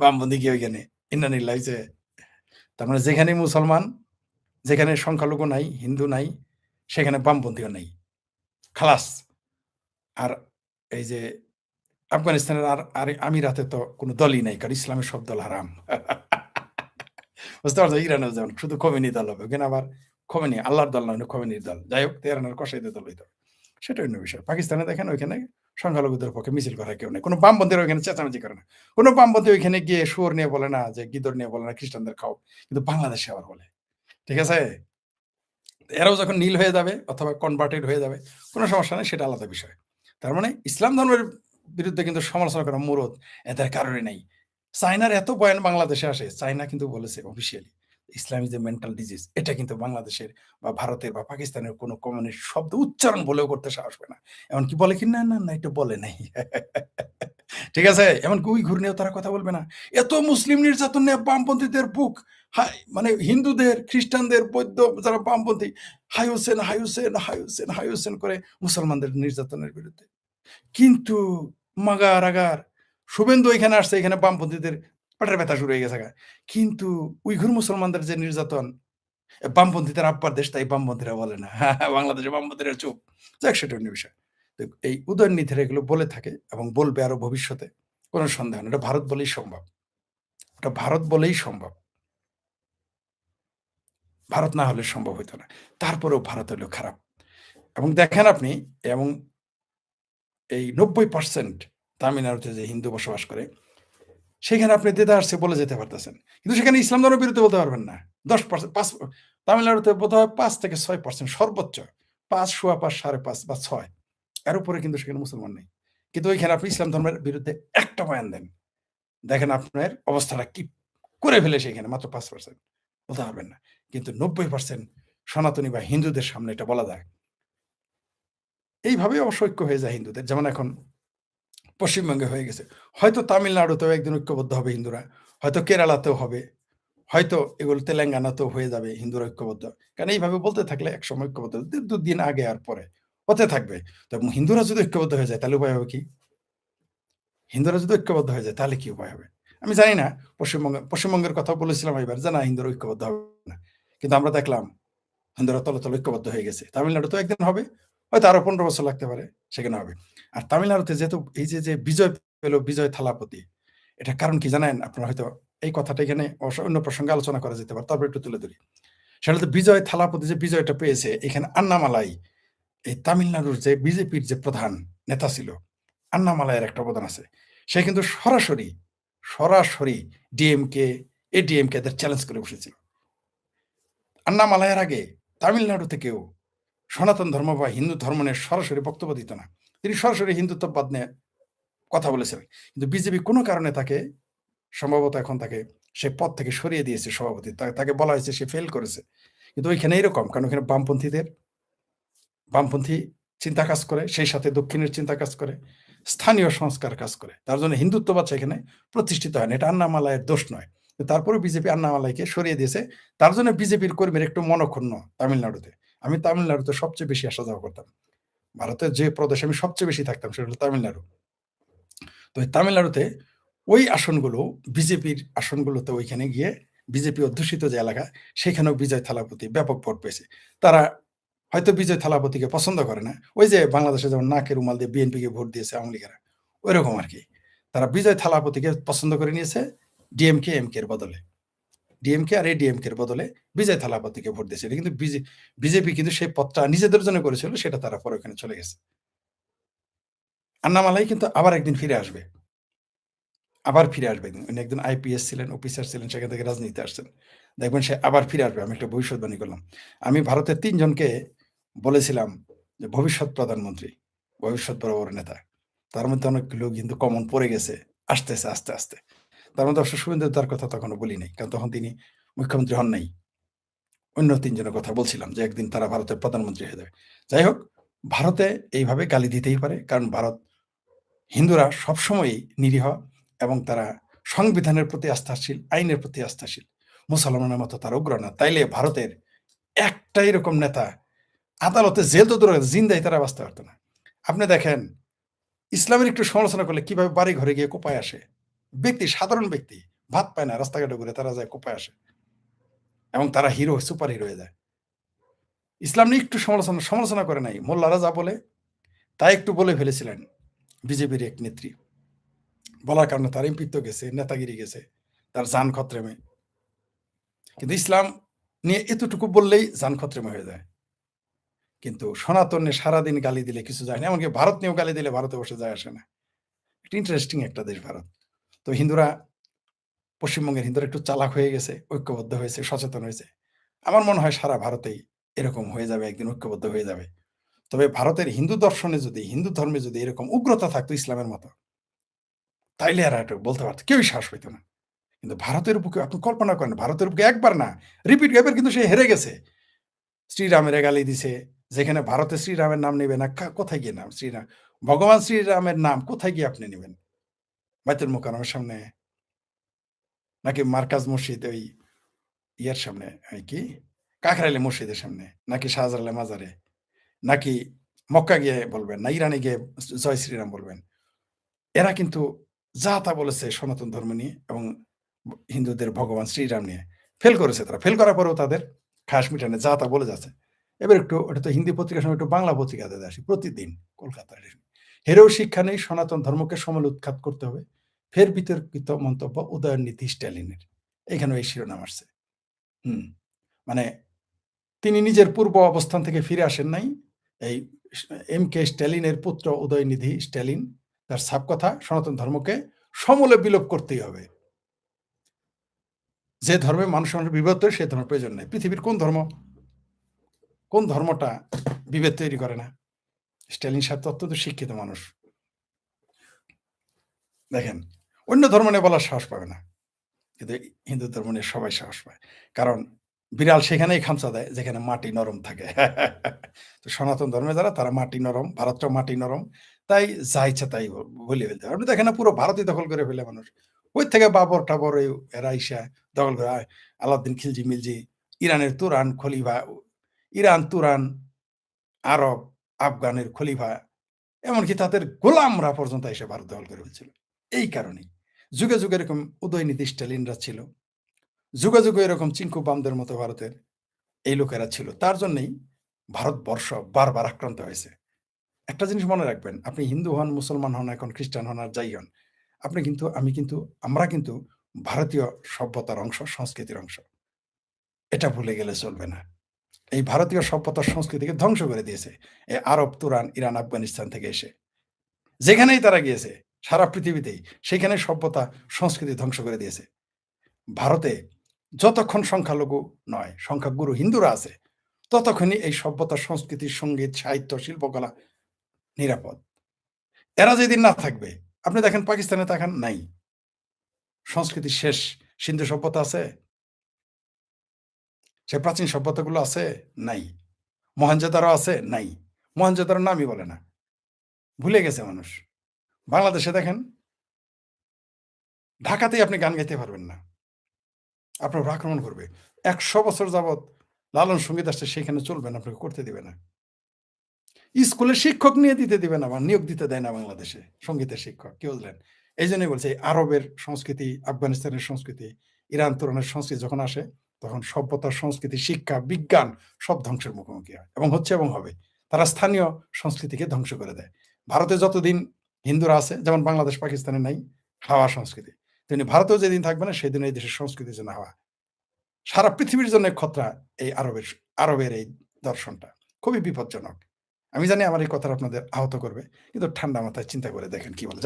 বামপন্থী কি ওইখানে ইন্নানিল্লাহ হইছে? তার মানে যেখানে মুসলমান, যেখানে সংখ্যালঘু নাই, হিন্দু নাই, সেখানে বামপন্থীও নাই। খালাস। আর এই যে আফগানিস্তানের আর আমিরাতে তো কোনো দলই নাই, কারণ ইসলামের সব দল হারাম। বুঝতে পারছো? ইরানেও যেমন শুধু খোমেনি দল হবে, ওখানে আবার খোমেনি আল্লাহর দল নয়, খোমেনির দল। যাই হোক, তেহরানের কসাইদের দল হইতে হবে, সেটা অন্য বিষয়। পাকিস্তানে দেখেন ওইখানে সংখ্যালঘুদের পক্ষে মিছিল করার কেউ নেই, কোনো বামপন্থীরা ওইখানে চেঁচামেচি করে না, কোনো বামপন্থী ওইখানে গিয়ে শুয়োর নিয়ে বলে না, যে গিদর নিয়ে বলে না খ্রিস্টানদের খাও, কিন্তু বাংলাদেশে আবার বলে। ঠিক আছে? এরাও যখন নীল হয়ে যাবে অথবা কনভার্টেড হয়ে যাবে, কোনো সমস্যা নেই, সেটা আলাদা বিষয়। তার মানে ইসলাম ধর্মের বিরুদ্ধে কিন্তু সমালোচনা করা মুরদ এদের কারণে নেই। চায়নার এত বয়ান বাংলাদেশে আসে, চায়না কিন্তু বলেছে officially Islam is a mental disease. এটা কিন্তু বাংলাদেশের বা ভারতের বা পাকিস্তানের কোনো কমিউনিস্ট শব্দ উচ্চারণ বলেও করতে সাহস পায় না। এমনকি বলে কি, না না না, এটা বলে নাই। ঠিক আছে? এমনকি উইঘুর নিয়েও তারা কথা বলবে না। এত মুসলিম নির্যাতন নিয়ে বামপন্থীদের বুক, হায়, মানে হিন্দুদের, খ্রিস্টানদের, বৌদ্ধ যারা বামপন্থী, হাই হোসেন, হাই হোসেন, হাই হোসেন, হাই হোসেন করে মুসলমানদের নির্যাতনের বিরুদ্ধে। কিন্তু মাগার আগার শুভেন্দু এখানে আসছে, এখানে বামপন্থীদের পেটের ব্যথা শুরু হয়ে গেছে গা। কিন্তু উইঘুর মুসলমানদের যে নির্যাতন, বামপন্থীদের আব্বার দেশ, তাই বামপন্থীরা বলে না। বাংলাদেশে বামপন্থীরা চুপ। যাক, সেটা অন্য বিষয়। তো এই উদয়ননীতিরা এগুলো বলে থাকে এবং বলবে আরো ভবিষ্যতে, কোনো সন্দেহ নেই। এটা ভারত বলেই সম্ভব, এটা ভারত বলেই সম্ভব। ভারত না হলে সম্ভব হইতো না। তারপরেও ভারত হলো খারাপ। এবং দেখেন আপনি, এবং এই 90% তামিলনাড়ুতে যে হিন্দু বসবাস করে, সেখানে আপনি দেদারসে বলে যেতে পারতেছেন। কিন্তু সেখানে ইসলাম ধর্মের বিরুদ্ধে বলতে পারবেন না। 10%, 5, তামিলনাড়ুতে বোধহয় 5 থেকে 6% সর্বোচ্চ। 5, 5.5, 5.5 বা 6, এর উপরে কিন্তু সেখানে মুসলমান নেই। কিন্তু ওইখানে আপনি ইসলাম ধর্মের বিরুদ্ধে একটা বয়ান দেন, দেখেন আপনার অবস্থাটা কি করে ফেলে সেখানে, মাত্র 5% বলতে পারবেন না। কিন্তু 90% সনাতনী বা হিন্দুদের সামনে এটা বলা যায়। এইভাবেই অবশ্য ঐক্য হয়ে যায় হিন্দুদের। যেমন এখন পশ্চিমবঙ্গে হয়ে গেছে। হয়তো তামিলনাড়ুতেও একদিন ঐক্যবদ্ধ হবে হিন্দুরা, হয়তো কেরালাতেও হবে, হয়তো এগুলো তেলেঙ্গানাতেও হয়ে যাবে হিন্দুরা ঐক্যবদ্ধ। কারণ এইভাবে বলতে থাকলে একসময় ঐক্যবদ্ধ, 2 দিন আগে আর পরে হতে থাকবে। তো হিন্দুরা যদি ঐক্যবদ্ধ হয়ে যায় তাহলে উপায় হবে কি? হিন্দুরা যদি ঐক্যবদ্ধ হয়ে যায় তাহলে কি উপায় হবে? আমি জানি না। পশ্চিমবঙ্গের কথা বলেছিলাম এবার, যে না, হিন্দুরা ঐক্যবদ্ধ হবে না। কিন্তু আমরা দেখলাম হিন্দুরা তলে তলে ঐক্যবদ্ধ হয়ে গেছে। তামিলনাড়ুতেও একদিন হবে, হয়তো আরো 15 বছর লাগতে পারে, সেখানে হবে। আর তামিলনাড়ুতে যেহেতু এই যে বিজয় পেল, বিজয় থালাপতি, এটার কারণ কি জানেন? আপনারা হয়তো এই কথাটা এখানে অন্য প্রসঙ্গে আলোচনা করা যেতে পারে, তারপর একটু তুলে ধরি। সেটা তো বিজয় থালাপতি যে বিজয়টা পেয়েছে, এখানে আন্নামালাই, এই তামিলনাড়ুর যে বিজেপির যে প্রধান নেতা ছিল, আন্নামালাইয়ের একটা অবদান আছে। সে কিন্তু সরাসরি সরাসরি ডিএমকে, এডিএমকে এদের চ্যালেঞ্জ করে বসেছিল। আন্নামালাইয়ের আগে তামিলনাড়ু থেকেও সনাতন ধর্ম বা হিন্দু ধর্ম নিয়ে সরাসরি বক্তব্য দিত না। তিনি সরাসরি হিন্দুত্ববাদ নিয়ে কথা বলেছিলেন। কিন্তু বিজেপি কোনো কারণে তাকে, সম্ভবত এখন তাকে সে পদ থেকে সরিয়ে দিয়েছে সভাপতি, তাকে বলা হয়েছে সে ফেল করেছে। কিন্তু ওইখানে এরকম, কারণ ওখানে বামপন্থী চিন্তা কাজ করে, সেই সাথে দক্ষিণের চিন্তা কাজ করে, স্থানীয় সংস্কার কাজ করে। তার জন্য হিন্দুত্ববাদ সেখানে প্রতিষ্ঠিত হয় না। এটা আন্নামালাইয়ের দোষ নয়। তারপরে বিজেপি আন্নামালাইকে সরিয়ে দিয়েছে। তার জন্য বিজেপির কর্মীর একটু মনক্ষুণ্ণ তামিলনাড়ুতে। আমি তামিলনাড়ুতে সবচেয়ে বেশি আসা যাওয়া করতাম। ভারতের যে প্রদেশে আমি সবচেয়ে বেশি থাকতাম সেটা হলো তামিলনাড়ু। তো তামিলনাড়ুতে ওই আসনগুলো, বিজেপির আসনগুলোতে, ওইখানে গিয়ে বিজেপি অধ্যুষিত যে এলাকা, সেখানেও বিজয় থালাপতি ব্যাপক ভোট পেয়েছে। তারা হয়তো বিজয় থালাপতিকে পছন্দ করে না, ওই যে বাংলাদেশে যেমন নাকে রুমাল দিয়ে বিএনপিকে ভোট দিয়েছে আওয়ামী লীগেরা, ওইরকম আর কি। তারা বিজয় থালাপতিকে পছন্দ করে নিয়েছে ডিএমকে এমকে এর বদলে, ডিএমকে আর এডিএমকে এর বদলে বিজয় থালাপতিকে ভোট দিয়েছে। কিন্তু বিজেপি কিন্তু সেই পথটা নিজেদের জন্য করেছিল, সেটা তারা পরে ওখানে চলে গেছে। আন্নামালাই কিন্তু আবার একদিন ফিরে আসবে, আবার ফিরে আসবে একদিন। উনি একজন আইপিএস ছিলেন, অফিসার ছিলেন, সেখান থেকে রাজনীতিতে আসছেন। দেখবেন সে আবার ফিরে আসবে। আমি একটা ভবিষ্যৎবাণী করলাম। আমি ভারতের ৩ জনকে বলেছিলাম যে ভবিষ্যৎ প্রধানমন্ত্রী, ভবিষ্যৎ বড়, বড় নেতা। তার মধ্যে অনেকগুলো কিন্তু কমন পড়ে গেছে, আসতেছে আস্তে, আস্তে। তার মধ্যে অবশ্য শুভেন্দু তার কথা তখনো বলি নাই। কারণ তখন তিনি মুখ্যমন্ত্রী হন নাই। অন্য ৩ জনের কথা বলছিলাম যে একদিন তারা ভারতের প্রধানমন্ত্রী হয়ে যাবে। যাই হোক, ভারতে এইভাবে গালি দিতেই পারে। কারণ ভারত হিন্দুরা সবসময়ই নিরীহ এবং তারা সংবিধানের প্রতি আস্থাশীল, আইনের প্রতি আস্থাশীল। মুসলমানের মতো তারা উগ্র না। তাইলে ভারতের একটা এরকম নেতা আদালতে জেল তো দূরের কথা, জিন্দাই তারা বাঁচতে পারত না। আপনি দেখেন ইসলামের একটু সমালোচনা করলে কিভাবে বাড়ি ঘরে গিয়ে কোপায় আসে। ব্যক্তি, সাধারণ ব্যক্তি ভাত পায় না, রাস্তাঘাটে ঘুরে তারা যায় কোপায় আসে এবং তারা হিরো, সুপার হিরো হয়ে যায়। ইসলাম নিয়ে একটু সমালোচনা করে নাই। মোল্লারা যা বলে তাই একটু বলে ফেলেছিলেন বিজেপির এক নেত্রী। বলার কারণে তার এমপিত্ব গেছে, নেতাগিরি গেছে, তার জান খতরেমে। কিন্তু ইসলাম নিয়ে এতটুকু বললেই জান খতরেমে হয়ে যায়। কিন্তু সনাতনে সারাদিন গালি দিলে কিছু যায় না। এমনকি ভারত নিয়েও গালি দিলে ভারতে বসে যায় আসে না। একটা ইন্টারেস্টিং একটা দেশ ভারত। তো হিন্দুরা, পশ্চিমবঙ্গের হিন্দুরা একটু চালাক হয়ে গেছে, ঐক্যবদ্ধ হয়েছে, সচেতন হয়েছে। আমার মনে হয় সারা ভারতেই এরকম হয়ে যাবে, একদিন ঐক্যবদ্ধ হয়ে যাবে। তবে ভারতের হিন্দু দর্শনে যদি, হিন্দু ধর্মে যদি এরকম উগ্রতা থাকতো ইসলামের মতো, তাইলে আর এটা বলতে পারতো, কেউই সাহস পেত না। কিন্তু ভারতের বুকে আপনি কল্পনা করেন, ভারতের বুকে একবার না রিপিট, এবার কিন্তু সে হেরে গেছে। শ্রীরামের গালি দিছে, যেখানে ভারতে শ্রীরামের নাম নেবে না, কোথায় গিয়ে নাম শ্রীরাম, ভগবান শ্রীরামের নাম কোথায় গিয়ে আপনি নেবেন? বাইতুল মোকাররমের সামনে, নাকি মার্কাজ মসজিদ ওই ইয়ার সামনে, ওই কি কাকরাইলে মসজিদের সামনে, নাকি শাহজালাল মাজারে, নাকি মক্কা গিয়ে বলবেন, না ইরানে গিয়ে জয় শ্রীরাম বলবেন? এরা কিন্তু যা তা বলেছে সনাতন ধর্ম নিয়ে এবং হিন্দুদের ভগবান শ্রীরাম নিয়ে। ফেল করেছে তারা। ফেল করার পরেও তাদের খাস মিটানে যা তা বলে যাচ্ছে। এবার একটু, ওটা তো হিন্দি পত্রিকার সময় একটু বাংলা পত্রিকাতে আসি প্রতিদিন কলকাতার। হেরেও শিক্ষা নেই, সনাতন ধর্মকে সমল উৎখাত করতে হবে। ফের বিতর্কিত মন্তব্য উদয়ননীতি স্ট্যালিনের। এখানে এই শিরোনাম আসছে। মানে তিনি নিজের পূর্ব অবস্থান থেকে ফিরে আসেন নাই। এই এম.কে. স্ট্যালিনের পুত্র উদয়নিধি স্ট্যালিন, তার সাব কথা, সনাতন ধর্মকে সমূলে বিলোপ করতেই হবে। যে ধর্মে মানুষের বিভেদ তৈরি, সে ধর্মের প্রয়োজন নেই। পৃথিবীর কোন ধর্মটা বিভেদ তৈরি করে না? স্ট্যালিন সাহেব তো অত্যন্ত শিক্ষিত মানুষ। দেখেন, অন্য ধর্ম নিয়ে বলার সাহস পাবে না, কিন্তু হিন্দু ধর্ম নিয়ে সবাই সাহস পায়। কারণ বিড়াল সেখানেই খামচা দেয় যেখানে মাটি নরম থাকে। তো সনাতন ধর্মে যারা, তারা মাটি নরম, ভারতটা মাটি নরম, তাই যা ইচ্ছা তাই বলে ফেলতে হবে। আপনি দেখেন না, পুরো ভারতই দখল করে ফেলে মানুষ। ওই থেকে বাবর টাবর এরা ইসা দখল করে, আলাউদ্দিন খিলজি মিলজি, ইরানের তুরান খলিফা, ইরান তুরান, আরব, আফগানের খলিফা, এমনকি তাদের গোলামরা পর্যন্ত এসে ভারত দখল করে ফেলছিল। এই কারণেই যুগে যুগে এরকম উদয়নীতি স্ট্যালিনরা ছিল, যুগে যুগে এরকম চিঙ্কু বামদের মতো ভারতের এই লোকেরা ছিল। তার জন্যই ভারতবর্ষ বারবার আক্রান্ত হয়েছে। একটা জিনিস মনে রাখবেন, আপনি হিন্দু হন, মুসলমান হন, এখন খ্রিস্টান হন, আর যাই হন, আপনি কিন্তু, আমরা কিন্তু ভারতীয় সভ্যতার অংশ, সংস্কৃতির অংশ। এটা ভুলে গেলে চলবে না। এই ভারতীয় সভ্যতার সংস্কৃতিকে ধ্বংস করে দিয়েছে এই আরব, তুরান, ইরান, আফগানিস্তান থেকে এসে। যেখানেই তারা গিয়েছে সারা পৃথিবীতেই, সেখানে সভ্যতা সংস্কৃতি ধ্বংস করে দিয়েছে। ভারতে যতক্ষণ সংখ্যালঘু নয়, সংখ্যাগুরু হিন্দুরা আছে, ততক্ষণই এই সভ্যতা, সংস্কৃতি, সঙ্গীত, সাহিত্য, শিল্পকলা নিরাপদ। এরা যেদিন না থাকবে, আপনি দেখেন পাকিস্তানে তাকান, নাই সংস্কৃতি শেষ। সিন্ধু সভ্যতা আছে, সে প্রাচীন সভ্যতাগুলো আছে, নাই। মহেঞ্জোদারো আছে, নাই। মহেঞ্জোদারোর নামই বলে না, ভুলে গেছে মানুষ। বাংলাদেশে দেখেন, ঢাকাতেই আপনি গান গাইতে পারবেন না, আপনার উপর আক্রমণ করবে। 100 বছর যাবৎ লালন সঙ্গীত আসছে, সেখানে চলবেন, আপনাকে করতে দিবে না। স্কুলে শিক্ষক নিয়ে দিতে দিবে না, নিয়োগ দিতে দেয় না বাংলাদেশে সঙ্গীতের শিক্ষক। কি বুঝলেন? এই জন্যই বলছে, আরবের সংস্কৃতি, আফগানিস্তানের সংস্কৃতি, ইরান তুরানের সংস্কৃতি যখন আসে, তখন সভ্যতা, সংস্কৃতি, শিক্ষা, বিজ্ঞান সব ধ্বংসের মুখোমুখি হয় এবং হচ্ছে এবং হবে। তারা স্থানীয় সংস্কৃতিকে ধ্বংস করে দেয়। ভারতে যতদিন হিন্দুরা আছে, যেমন বাংলাদেশ পাকিস্তানে নাই হাওয়া সংস্কৃতি, তেমনি ভারতেও যেদিন থাকবে না সেদিন এই দেশের সংস্কৃতির জন্য হাওয়া। সারা পৃথিবীর জন্য খতরা এই আরবের এই দর্শনটা খুবই বিপজ্জনক। আমি জানি আমার এই কথাটা আপনাদের আহত করবে, কিন্তু ঠান্ডা মাথায় চিন্তা করে দেখেন কি বলে।